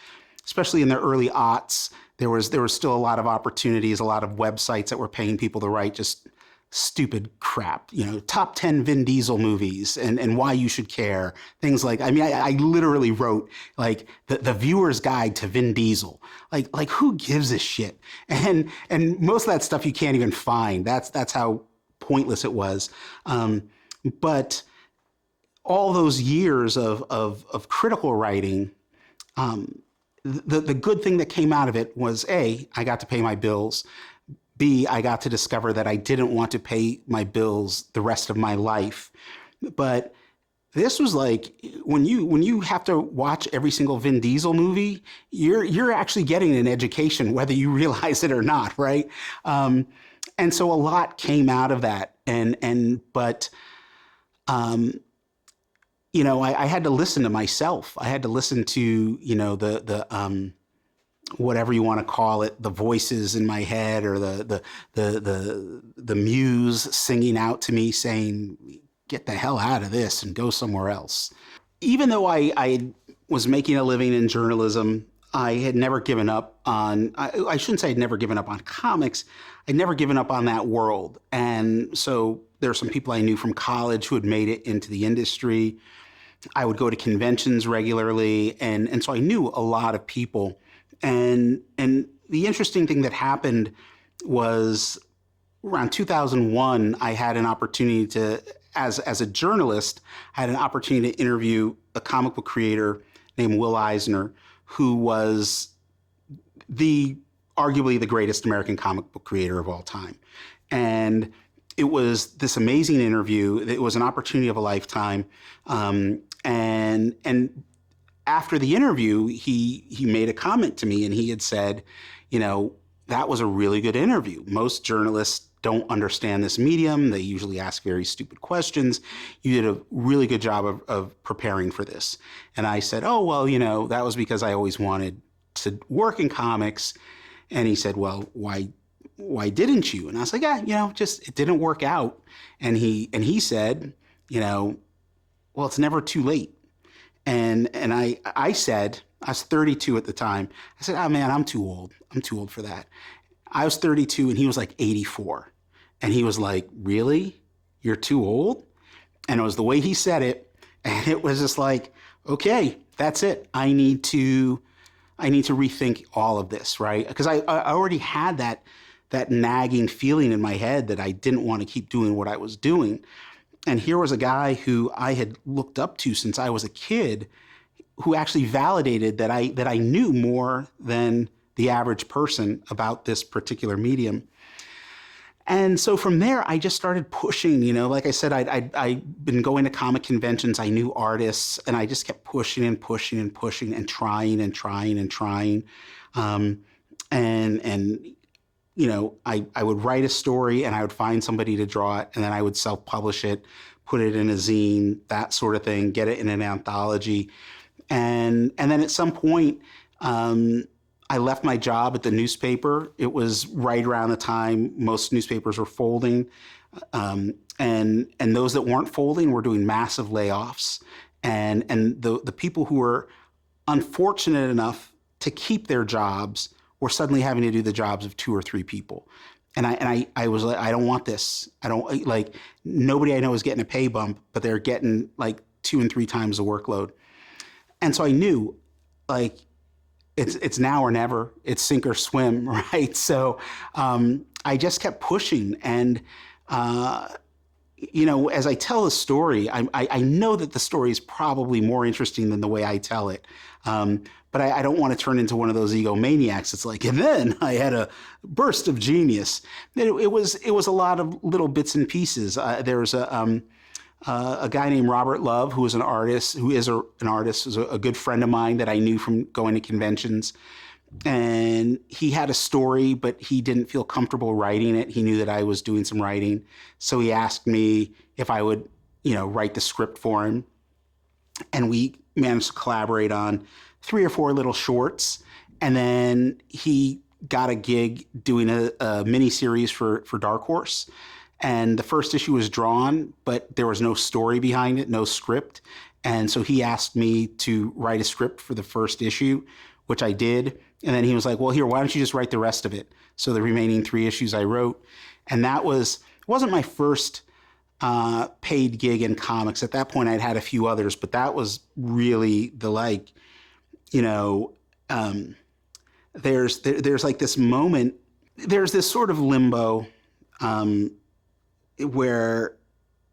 especially in the early aughts. There was still a lot of opportunities, a lot of websites that were paying people to write just stupid crap, top 10 Vin Diesel movies and why you should care. Things like, I literally wrote, like, the viewer's guide to Vin Diesel. Like who gives a shit? And most of that stuff you can't even find. That's how pointless it was. But all those years of critical writing, the good thing that came out of it was, A, I got to pay my bills. B, I got to discover that I didn't want to pay my bills the rest of my life. But this was like, when you have to watch every single Vin Diesel movie, you're actually getting an education, whether you realize it or not, right? And so a lot came out of that. But I had to listen to myself. I had to listen to, the whatever you want to call it, the voices in my head, or the muse singing out to me saying, get the hell out of this and go somewhere else. Even though I was making a living in journalism, I had never given up on, I shouldn't say I'd never given up on comics. I'd never given up on that world. And so there are some people I knew from college who had made it into the industry. I would go to conventions regularly. And so I knew a lot of people. And the interesting thing that happened was around 2001, I had an opportunity to, as a journalist, I had an opportunity to interview a comic book creator named Will Eisner, who was arguably the greatest American comic book creator of all time. And it was this amazing interview. It was an opportunity of a lifetime. And after the interview, he made a comment to me, and he had said, that was a really good interview. Most journalists don't understand this medium. They usually ask very stupid questions. You did a really good job of preparing for this. And I said, oh, well, that was because I always wanted to work in comics. And he said, well, why didn't you? And I was like, just it didn't work out. And he said, well, it's never too late. And I said, I was 32 at the time. I said, oh man, I'm too old. I'm too old for that. I was 32 and he was like 84. And he was like, really? You're too old? And it was the way he said it. And it was just like, okay, that's it. I need to rethink all of this, right? Because I already had that nagging feeling in my head that I didn't want to keep doing what I was doing. And here was a guy who I had looked up to since I was a kid, who actually validated that I knew more than the average person about this particular medium. And so from there, I just started pushing, like I said, I'd been going to comic conventions. I knew artists, and I just kept pushing and pushing and pushing and trying and trying and trying. I would write a story and I would find somebody to draw it, and then I would self-publish it, put it in a zine, that sort of thing, get it in an anthology. And then at some point, I left my job at the newspaper. It was right around the time most newspapers were folding. And those that weren't folding were doing massive layoffs. And the people who were unfortunate enough to keep their jobs were suddenly having to do the jobs of 2 or 3 people. And I was like, I don't want this. I don't, like, nobody I know is getting a pay bump, but they're getting like 2 and 3 times the workload. And so I knew, like, it's now or never. It's sink or swim, right? So I just kept pushing. And, as I tell the story, I know that the story is probably more interesting than the way I tell it. But I don't want to turn into one of those egomaniacs. It's like, and then I had a burst of genius. It was a lot of little bits and pieces. There was a guy named Robert Love, who is an artist, who's a good friend of mine that I knew from going to conventions. And he had a story, but he didn't feel comfortable writing it. He knew that I was doing some writing. So he asked me if I would, write the script for him. And we managed to collaborate on 3 or 4 little shorts. And then he got a gig doing a mini series for Dark Horse. And the first issue was drawn, but there was no story behind it, no script. And so he asked me to write a script for the first issue, which I did. And then he was like, well, here, why don't you just write the rest of it? So the remaining 3 issues I wrote. And it wasn't my first paid gig in comics. At that point, I'd had a few others, but that was really the, like, there's like this moment, there's this sort of limbo where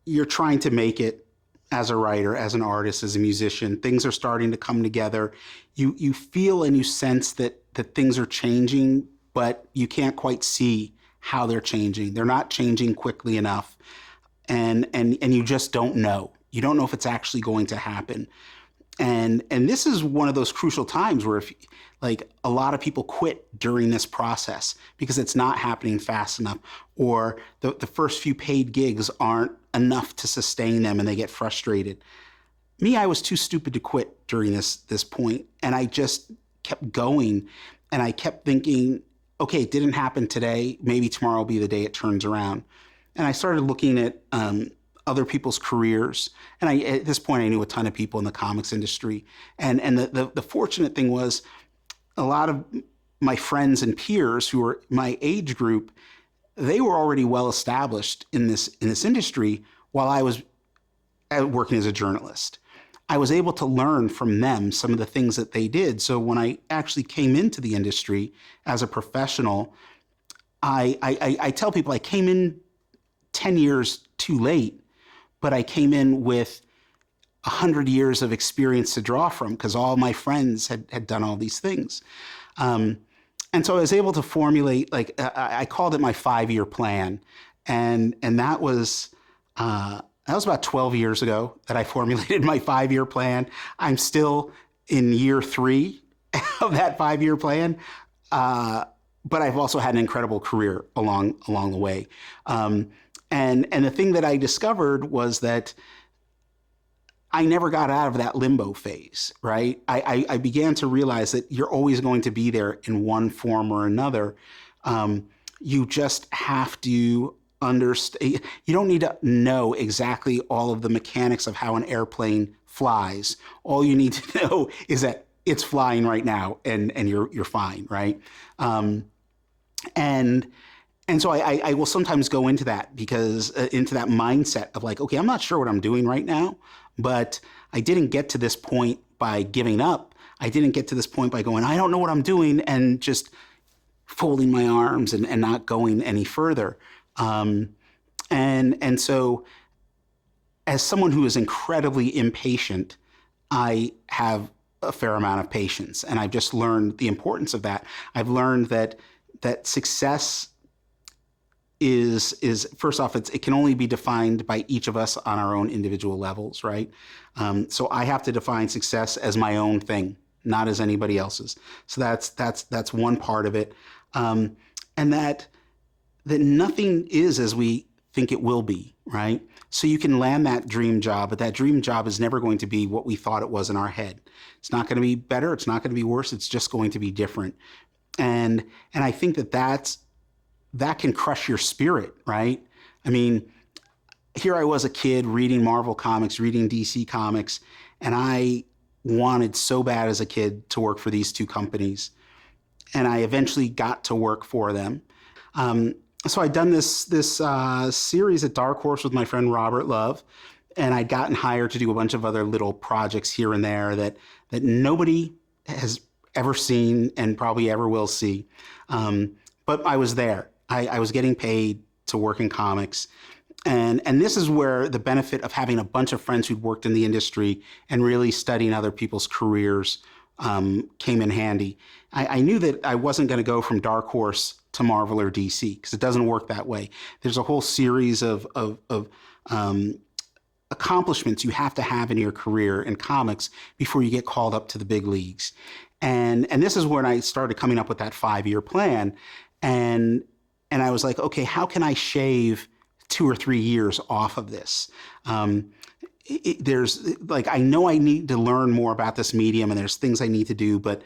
you're trying to make it as a writer, as an artist, as a musician. Things are starting to come together. You feel and you sense that things are changing, but you can't quite see how they're changing. They're not changing quickly enough. And you just don't know. You don't know if it's actually going to happen. And this is one of those crucial times where, if, like, a lot of people quit during this process because it's not happening fast enough, or the first few paid gigs aren't enough to sustain them and they get frustrated. Me, I was too stupid to quit during this point, and I just kept going, and I kept thinking, okay, it didn't happen today. Maybe tomorrow will be the day it turns around. And I started looking at other people's careers, and at this point I knew a ton of people in the comics industry. And the fortunate thing was a lot of my friends and peers who were my age group, they were already well established in this industry while I was working as a journalist. I was able to learn from them some of the things that they did. So when I actually came into the industry as a professional, I tell people I came in 10 years too late, but I came in with 100 years of experience to draw from because all my friends had done all these things. And so I was able to formulate, like, I called it my 5-year plan. And that was about 12 years ago that I formulated my 5-year plan. I'm still in year 3 of that 5-year plan. But I've also had an incredible career along the way. And the thing that I discovered was that I never got out of that limbo phase, right? I began to realize that you're always going to be there in one form or another. You just have to understand. You don't need to know exactly all of the mechanics of how an airplane flies. All you need to know is that it's flying right now, and you're fine, right? And so I will sometimes go into that because into that mindset of like, okay, I'm not sure what I'm doing right now, but I didn't get to this point by giving up. I didn't get to this point by going, I don't know what I'm doing, and just folding my arms and not going any further. And so as someone who is incredibly impatient, I have a fair amount of patience, and I've just learned the importance of that. I've learned that success is first off, it can only be defined by each of us on our own individual levels, right? So I have to define success as my own thing, not as anybody else's. So that's one part of it, and that nothing is as we think it will be, right? So you can land that dream job, but that dream job is never going to be what we thought it was in our head. It's not going to be better. It's not going to be worse. It's just going to be different. And I think that can crush your spirit, right? I mean, here I was a kid reading Marvel comics, reading DC comics, and I wanted so bad as a kid to work for these two companies. And I eventually got to work for them. So I'd done this series at Dark Horse with my friend Robert Love, and I'd gotten hired to do a bunch of other little projects here and there that nobody has ever seen and probably ever will see. But I was there. I was getting paid to work in comics. And this is where the benefit of having a bunch of friends who'd worked in the industry and really studying other people's careers came in handy. I knew that I wasn't going to go from Dark Horse to Marvel or DC because it doesn't work that way. There's a whole series of accomplishments you have to have in your career in comics before you get called up to the big leagues. And this is when I started coming up with that 5-year plan. And I was like, okay, how can I shave 2 or 3 years off of this? There's like, I know I need to learn more about this medium and there's things I need to do, but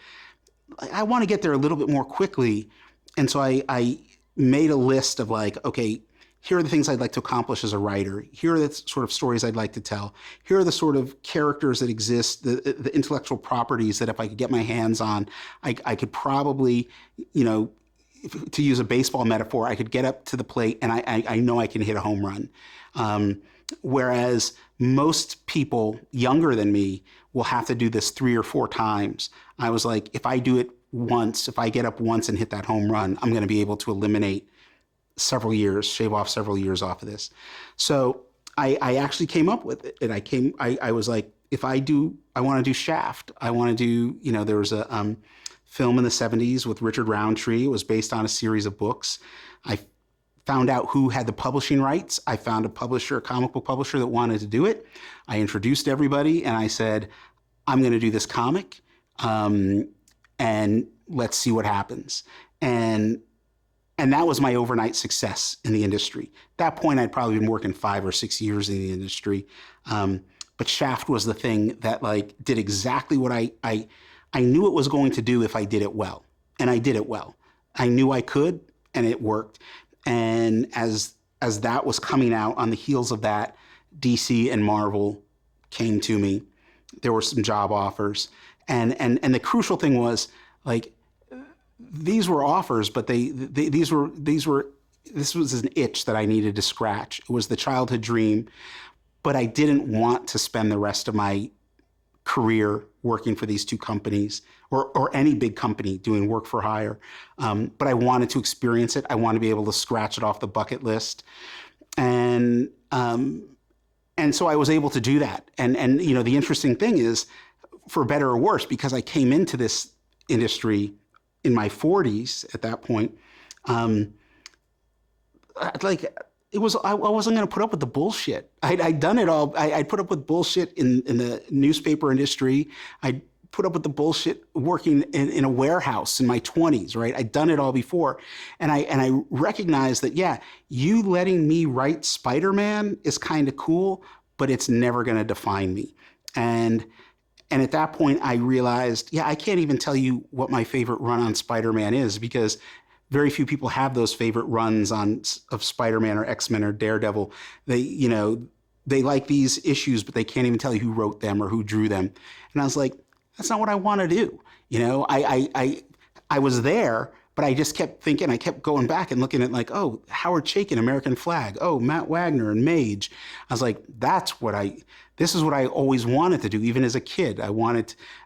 I want to get there a little bit more quickly. And so I made a list of like, okay, here are the things I'd like to accomplish as a writer. Here are the sort of stories I'd like to tell. Here are the sort of characters that exist, the intellectual properties that if I could get my hands on, I could probably, to use a baseball metaphor, I could get up to the plate and I know I can hit a home run. Whereas most people younger than me will have to do this 3 or 4 times. I was like, if I do it once, if I get up once and hit that home run, I'm going to be able to eliminate several years, shave off several years off of this. So I actually came up with it. And I was like, I want to do Shaft. I want to do, there was a film in the 70s with Richard Roundtree. It was based on a series of books. I found out who had the publishing rights. I found a comic book publisher that wanted to do it. I introduced everybody and I said, I'm going to do this comic and let's see what happens. And And that was my overnight success in the industry. At that point, I'd probably been working 5 or 6 years in the industry. But Shaft was the thing that like did exactly what I knew it was going to do if I did it well. And I did it well. I knew I could, and it worked. And as that was coming out on the heels of that, DC and Marvel came to me. There were some job offers. And the crucial thing was like these were offers, but this was an itch that I needed to scratch. It was the childhood dream, but I didn't want to spend the rest of my career working for these two companies or any big company doing work for hire. But I wanted to experience it. I wanted to be able to scratch it off the bucket list. And so I was able to do that. And you know, the interesting thing is, for better or worse, because I came into this industry in my 40s at that point, like it was, I wasn't going to put up with the bullshit. I'd done it all. I'd put up with bullshit in the newspaper industry. I'd put up with the bullshit working in a warehouse in my 20s, right? I'd done it all before. And I recognized that, yeah, you letting me write Spider-Man is kind of cool, but it's never going to define me. And at that point, I realized, yeah, I can't even tell you what my favorite run on Spider-Man is, because very few people have those favorite runs of Spider-Man or X-Men or Daredevil. They like these issues, but they can't even tell you who wrote them or who drew them. And I was like, that's not what I want to do. You know, I was there, but I just kept thinking, I kept going back and looking at like, oh, Howard Chaykin, American Flag. Oh, Matt Wagner and Mage. I was like, this is what I always wanted to do, even as a kid. I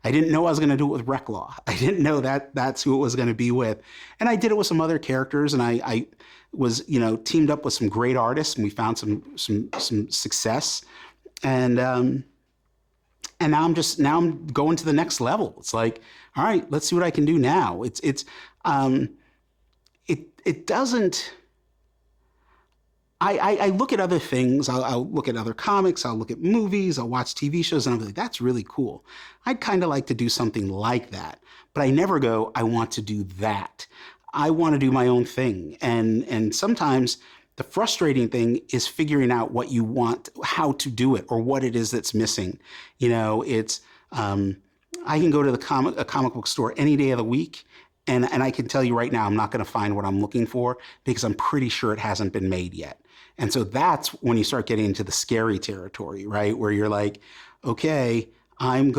didn't know I was going to do it with Reclaw. I didn't know that that's who it was going to be with. And I did it with some other characters, and I was, you know, teamed up with some great artists, and we found some success. And now I'm going to the next level. It's like, all right, let's see what I can do now. It doesn't. I look at other things. I'll look at other comics. I'll look at movies. I'll watch TV shows, and I'm like, that's really cool. I'd kind of like to do something like that, but I never go, I want to do that. I want to do my own thing, and sometimes the frustrating thing is figuring out what you want, how to do it, or what it is that's missing. You know, it's I can go to a comic book store any day of the week, and I can tell you right now, I'm not going to find what I'm looking for because I'm pretty sure it hasn't been made yet. And so that's when you start getting into the scary territory, right? Where you're like, okay, am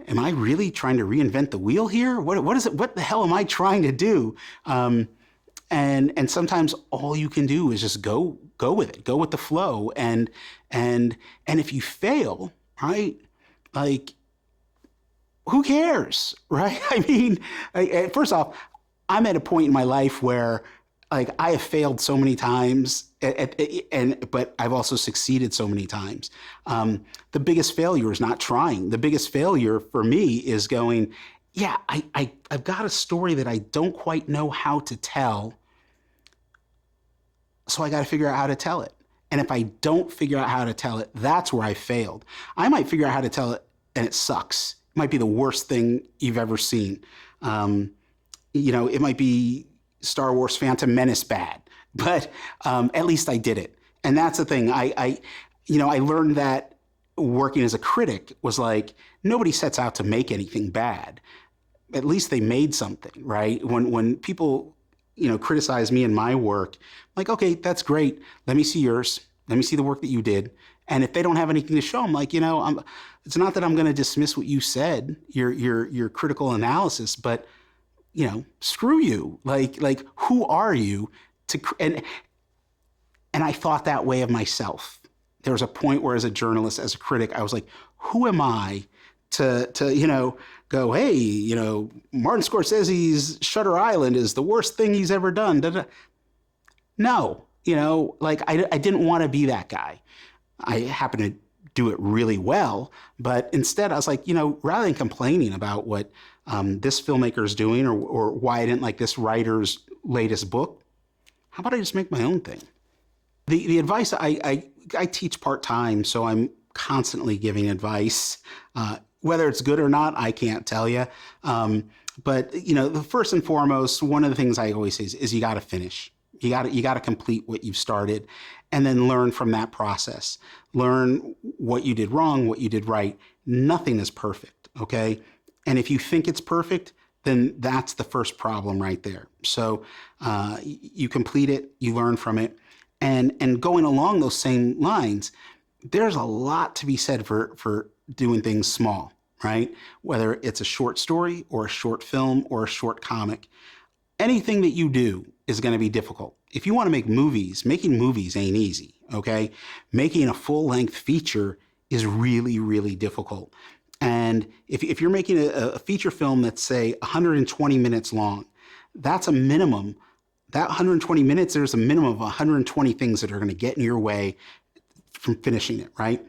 I really trying to reinvent the wheel here? What is it? What the hell am I trying to do? And sometimes all you can do is just go with it, go with the flow. And if you fail, right, like, who cares, right? I mean, first off, I'm at a point in my life where, like, I have failed so many times, but I've also succeeded so many times. The biggest failure is not trying. The biggest failure for me is going, yeah, I've got a story that I don't quite know how to tell, so I got to figure out how to tell it. And if I don't figure out how to tell it, that's where I failed. I might figure out how to tell it, and it sucks. It might be the worst thing you've ever seen. You know, it might be Star Wars Phantom Menace bad, but at least I did it. And that's the thing. I learned that working as a critic was like, nobody sets out to make anything bad. At least they made something, right? When people, you know, criticize me and my work, I'm like, okay, that's great. Let me see yours. Let me see the work that you did. And if they don't have anything to show, I'm like, you know, it's not that I'm going to dismiss what you said, your critical analysis, but, you know, screw you. Like, who are you to? And I thought that way of myself. There was a point where, as a journalist, as a critic, I was like, who am I to you know, go, hey, you know, Martin Scorsese's Shutter Island is the worst thing he's ever done. Da-da. No, you know, like, I didn't want to be that guy. I happen to do it really well, but instead I was like, you know, rather than complaining about what this filmmaker is doing or why I didn't like this writer's latest book, how about I just make my own thing? The advice, I teach part-time, so I'm constantly giving advice. Whether it's good or not, I can't tell you. But the first and foremost, one of the things I always say is you got to finish. You got to complete what you've started, and then learn from that process. Learn what you did wrong, what you did right. Nothing is perfect, okay? And if you think it's perfect, then that's the first problem right there. So you complete it, you learn from it, and going along those same lines, there's a lot to be said for doing things small, right? Whether it's a short story or a short film or a short comic, anything that you do is going to be difficult. If you want to make movies, making movies ain't easy, okay? Making a full-length feature is really, really difficult. And if you're making a feature film that's, say, 120 minutes long, that's a minimum. That 120 minutes, there's a minimum of 120 things that are going to get in your way from finishing it, right?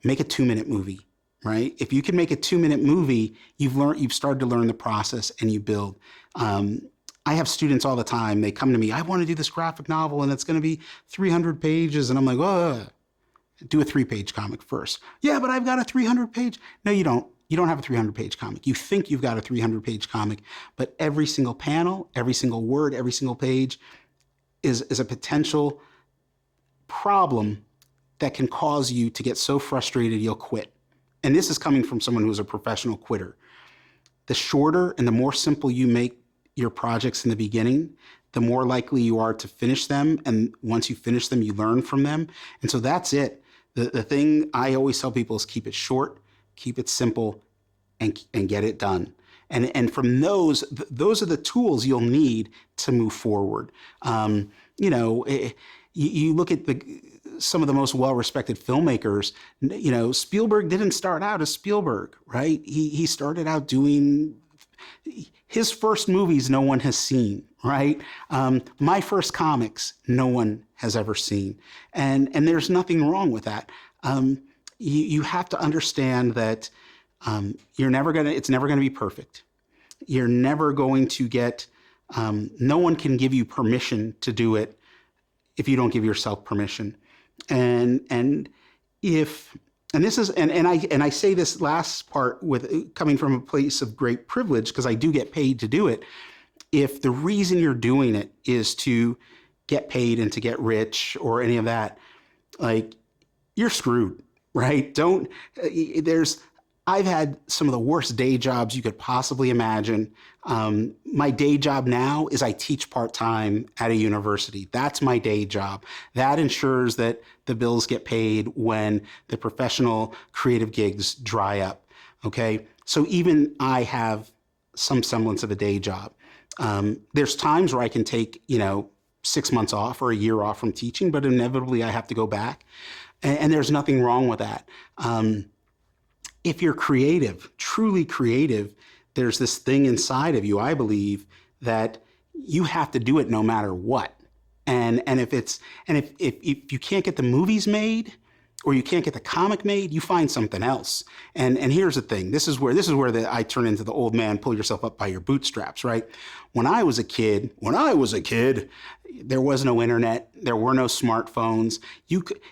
Make a 2-minute movie, right? If you can make a 2-minute movie, you've started to learn the process and you build. I have students all the time. They come to me, I want to do this graphic novel and it's going to be 300 pages. And I'm like, oh, do a 3-page comic first. Yeah, but I've got a 300-page. No, you don't. You don't have a 300-page comic. You think you've got a 300-page comic, but every single panel, every single word, every single page is a potential problem that can cause you to get so frustrated you'll quit. And this is coming from someone who's a professional quitter. The shorter and the more simple you make your projects in the beginning, the more likely you are to finish them. And once you finish them, you learn from them. And so that's it. The thing I always tell people is keep it short, keep it simple, and get it done. And from those are the tools you'll need to move forward. You look at some of the most well-respected filmmakers. Spielberg didn't start out as Spielberg, right? He started out doing his first movies no one has seen, right? My first comics no one has ever seen. And there's nothing wrong with that. You have to understand that it's never gonna be perfect. You're never going to get, no one can give you permission to do it if you don't give yourself permission. And I say this last part with coming from a place of great privilege because I do get paid to do it. If the reason you're doing it is to get paid and to get rich or any of that, like, you're screwed, right? I've had some of the worst day jobs you could possibly imagine. My day job now is I teach part-time at a university. That's my day job. That ensures that the bills get paid when the professional creative gigs dry up, okay? So even I have some semblance of a day job. There's times where I can take, 6 months off or a year off from teaching, but inevitably I have to go back. And there's nothing wrong with that. If you're creative, truly creative, there's this thing inside of you, I believe, that you have to do it no matter what. And if you can't get the movies made or you can't get the comic made, you find something else. And here's the thing. This is where I turn into the old man, pull yourself up by your bootstraps, right? When I was a kid, there was no internet, there were no smartphones.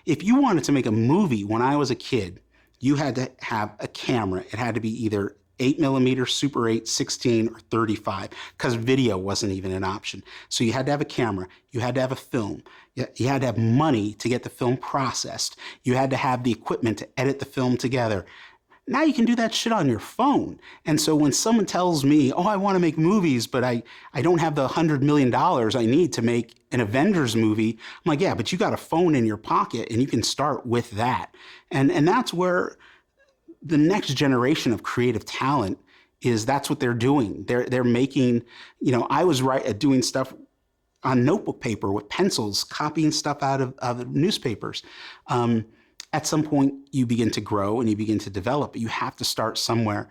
If you wanted to make a movie when I was a kid, you had to have a camera. It had to be either 8mm, Super 8, 16, or 35, because video wasn't even an option. So you had to have a camera. You had to have a film. You had to have money to get the film processed. You had to have the equipment to edit the film together. Now you can do that shit on your phone. And so when someone tells me, oh, I want to make movies, but I don't have the $100 million I need to make an Avengers movie, I'm like, yeah, but you got a phone in your pocket and you can start with that. And that's where the next generation of creative talent that's what they're doing. They're making, I was doing stuff on notebook paper with pencils, copying stuff out of newspapers. At some point, you begin to grow and you begin to develop. You have to start somewhere.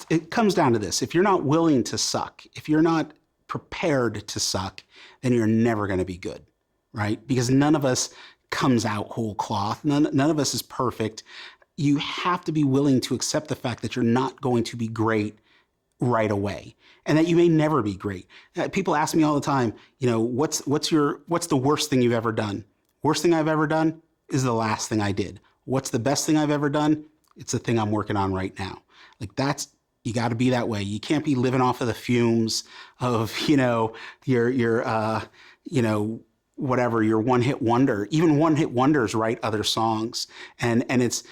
It comes down to this. If you're not willing to suck, if you're not prepared to suck, then you're never going to be good, right? Because none of us comes out whole cloth. None of us is perfect. You have to be willing to accept the fact that you're not going to be great right away and that you may never be great. People ask me all the time, what's the worst thing you've ever done? Worst thing I've ever done is the last thing I did. What's the best thing I've ever done? It's the thing I'm working on right now. Like, that's You got to be that way. You can't be living off of the fumes of, your whatever, your one hit wonder. Even one hit wonders write other songs. And it's,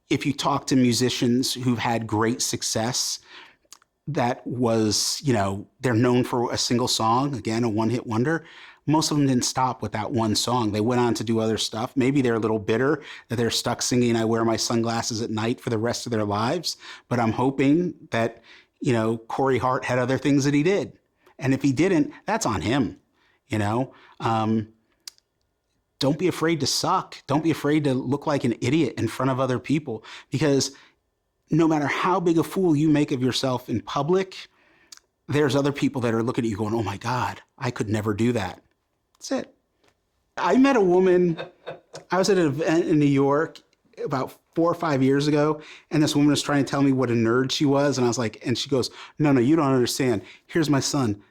if you talk to musicians who've had great success, that was, they're known for a single song, again, a one hit wonder. Most of them didn't stop with that one song. They went on to do other stuff. Maybe they're a little bitter that they're stuck singing I Wear My Sunglasses at Night for the rest of their lives. But I'm hoping that, Corey Hart had other things that he did. And if he didn't, that's on him, you know? Don't be afraid to suck. Don't be afraid to look like an idiot in front of other people, because no matter how big a fool you make of yourself in public, there's other people that are looking at you going, oh my God, I could never do that. That's it. I met a woman, I was at an event in New York about 4 or 5 years ago, and this woman was trying to tell me what a nerd she was. And I was like, and she goes, no, you don't understand. Here's my son,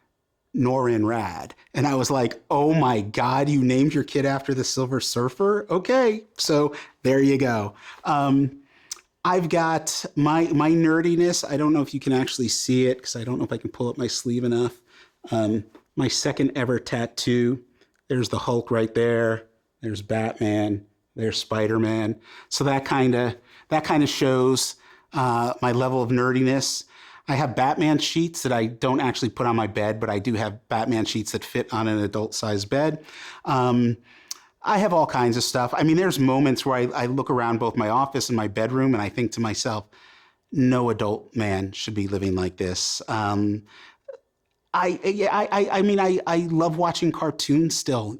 Norin Rad. And I was like, oh my God, you named your kid after the Silver Surfer? Okay, so there you go. I've got my nerdiness. I don't know if you can actually see it because I don't know if I can pull up my sleeve enough. My second ever tattoo. There's the Hulk right there. There's Batman. There's Spider-Man. So that kind of shows my level of nerdiness. I have Batman sheets that I don't actually put on my bed, but I do have Batman sheets that fit on an adult-sized bed. I have all kinds of stuff. I mean, there's moments where I look around both my office and my bedroom and I think to myself, no adult man should be living like this. I love watching cartoons still,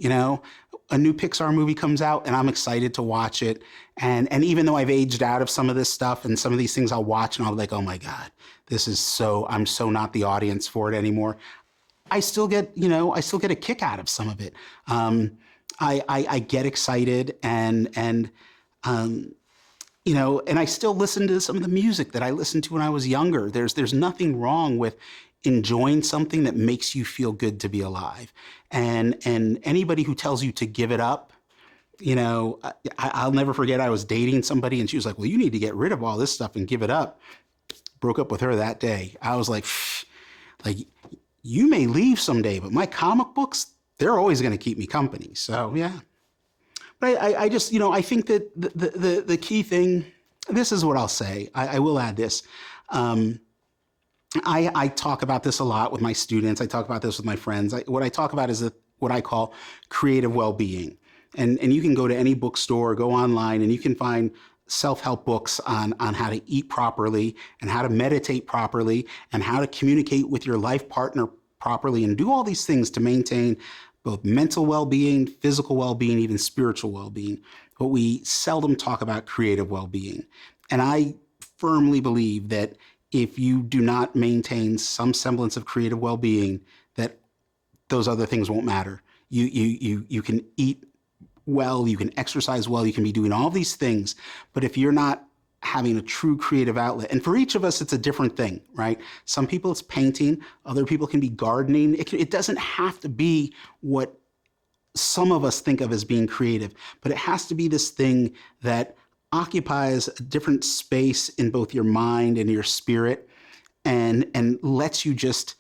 A new Pixar movie comes out and I'm excited to watch it. And even though I've aged out of some of this stuff and some of these things I'll watch and I'll be like, oh my God, I'm so not the audience for it anymore. I still get a kick out of some of it. I get excited and I still listen to some of the music that I listened to when I was younger. There's nothing wrong with enjoying something that makes you feel good to be alive. And anybody who tells you to give it up, I'll never forget, I was dating somebody and she was like, well, you need to get rid of all this stuff and give it up. Broke up with her that day. I was like, you may leave someday, but my comic books, they're always going to keep me company. So, yeah. But I just, I think that the key thing, this is what I'll say. I will add this. I talk about this a lot with my students. I talk about this with my friends. What I talk about is what I call creative well-being. And you can go to any bookstore, go online, and you can find self-help books on how to eat properly and how to meditate properly and how to communicate with your life partner properly and do all these things to maintain both mental well-being, physical well-being, even spiritual well-being. But we seldom talk about creative well-being. And I firmly believe that if you do not maintain some semblance of creative well-being, that those other things won't matter. You can eat well, you can exercise well, you can be doing all these things, but if you're not having a true creative outlet, and for each of us, it's a different thing, right? Some people it's painting, other people can be gardening. It doesn't have to be what some of us think of as being creative, but it has to be this thing that occupies a different space in both your mind and your spirit and lets you just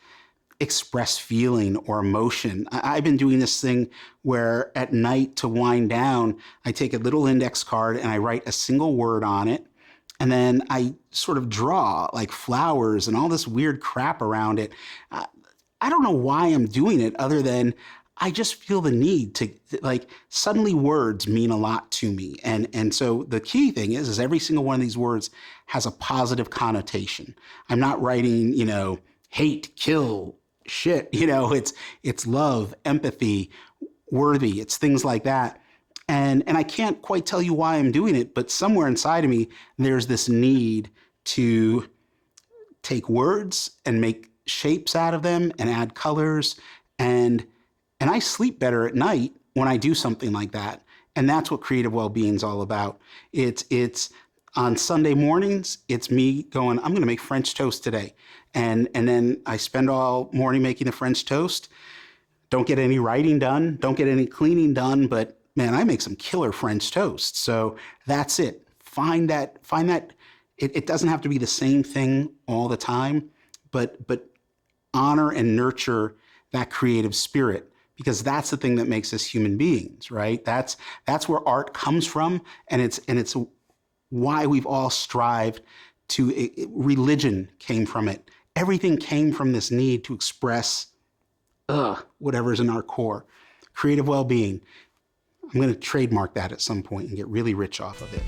express feeling or emotion. I've been doing this thing where at night to wind down, I take a little index card and I write a single word on it. And then I sort of draw like flowers and all this weird crap around it. I don't know why I'm doing it other than I just feel the need to, suddenly words mean a lot to me. And so the key thing is every single one of these words has a positive connotation. I'm not writing, hate, kill, shit, it's love, empathy, worthy, it's things like that. And I can't quite tell you why I'm doing it, but somewhere inside of me, there's this need to take words and make shapes out of them and add colors. And I sleep better at night when I do something like that. And that's what creative well-being is all about. It's on Sunday mornings, it's me going, I'm going to make French toast today. And then I spend all morning making the French toast. Don't get any writing done. Don't get any cleaning done. But man, I make some killer French toast. So that's it. Find that it doesn't have to be the same thing all the time, but honor and nurture that creative spirit, because that's the thing that makes us human beings, right? That's where art comes from, and it's why we've all strived to. Religion came from it. Everything came from this need to express whatever's in our core. Creative well-being. I'm going to trademark that at some point and get really rich off of it.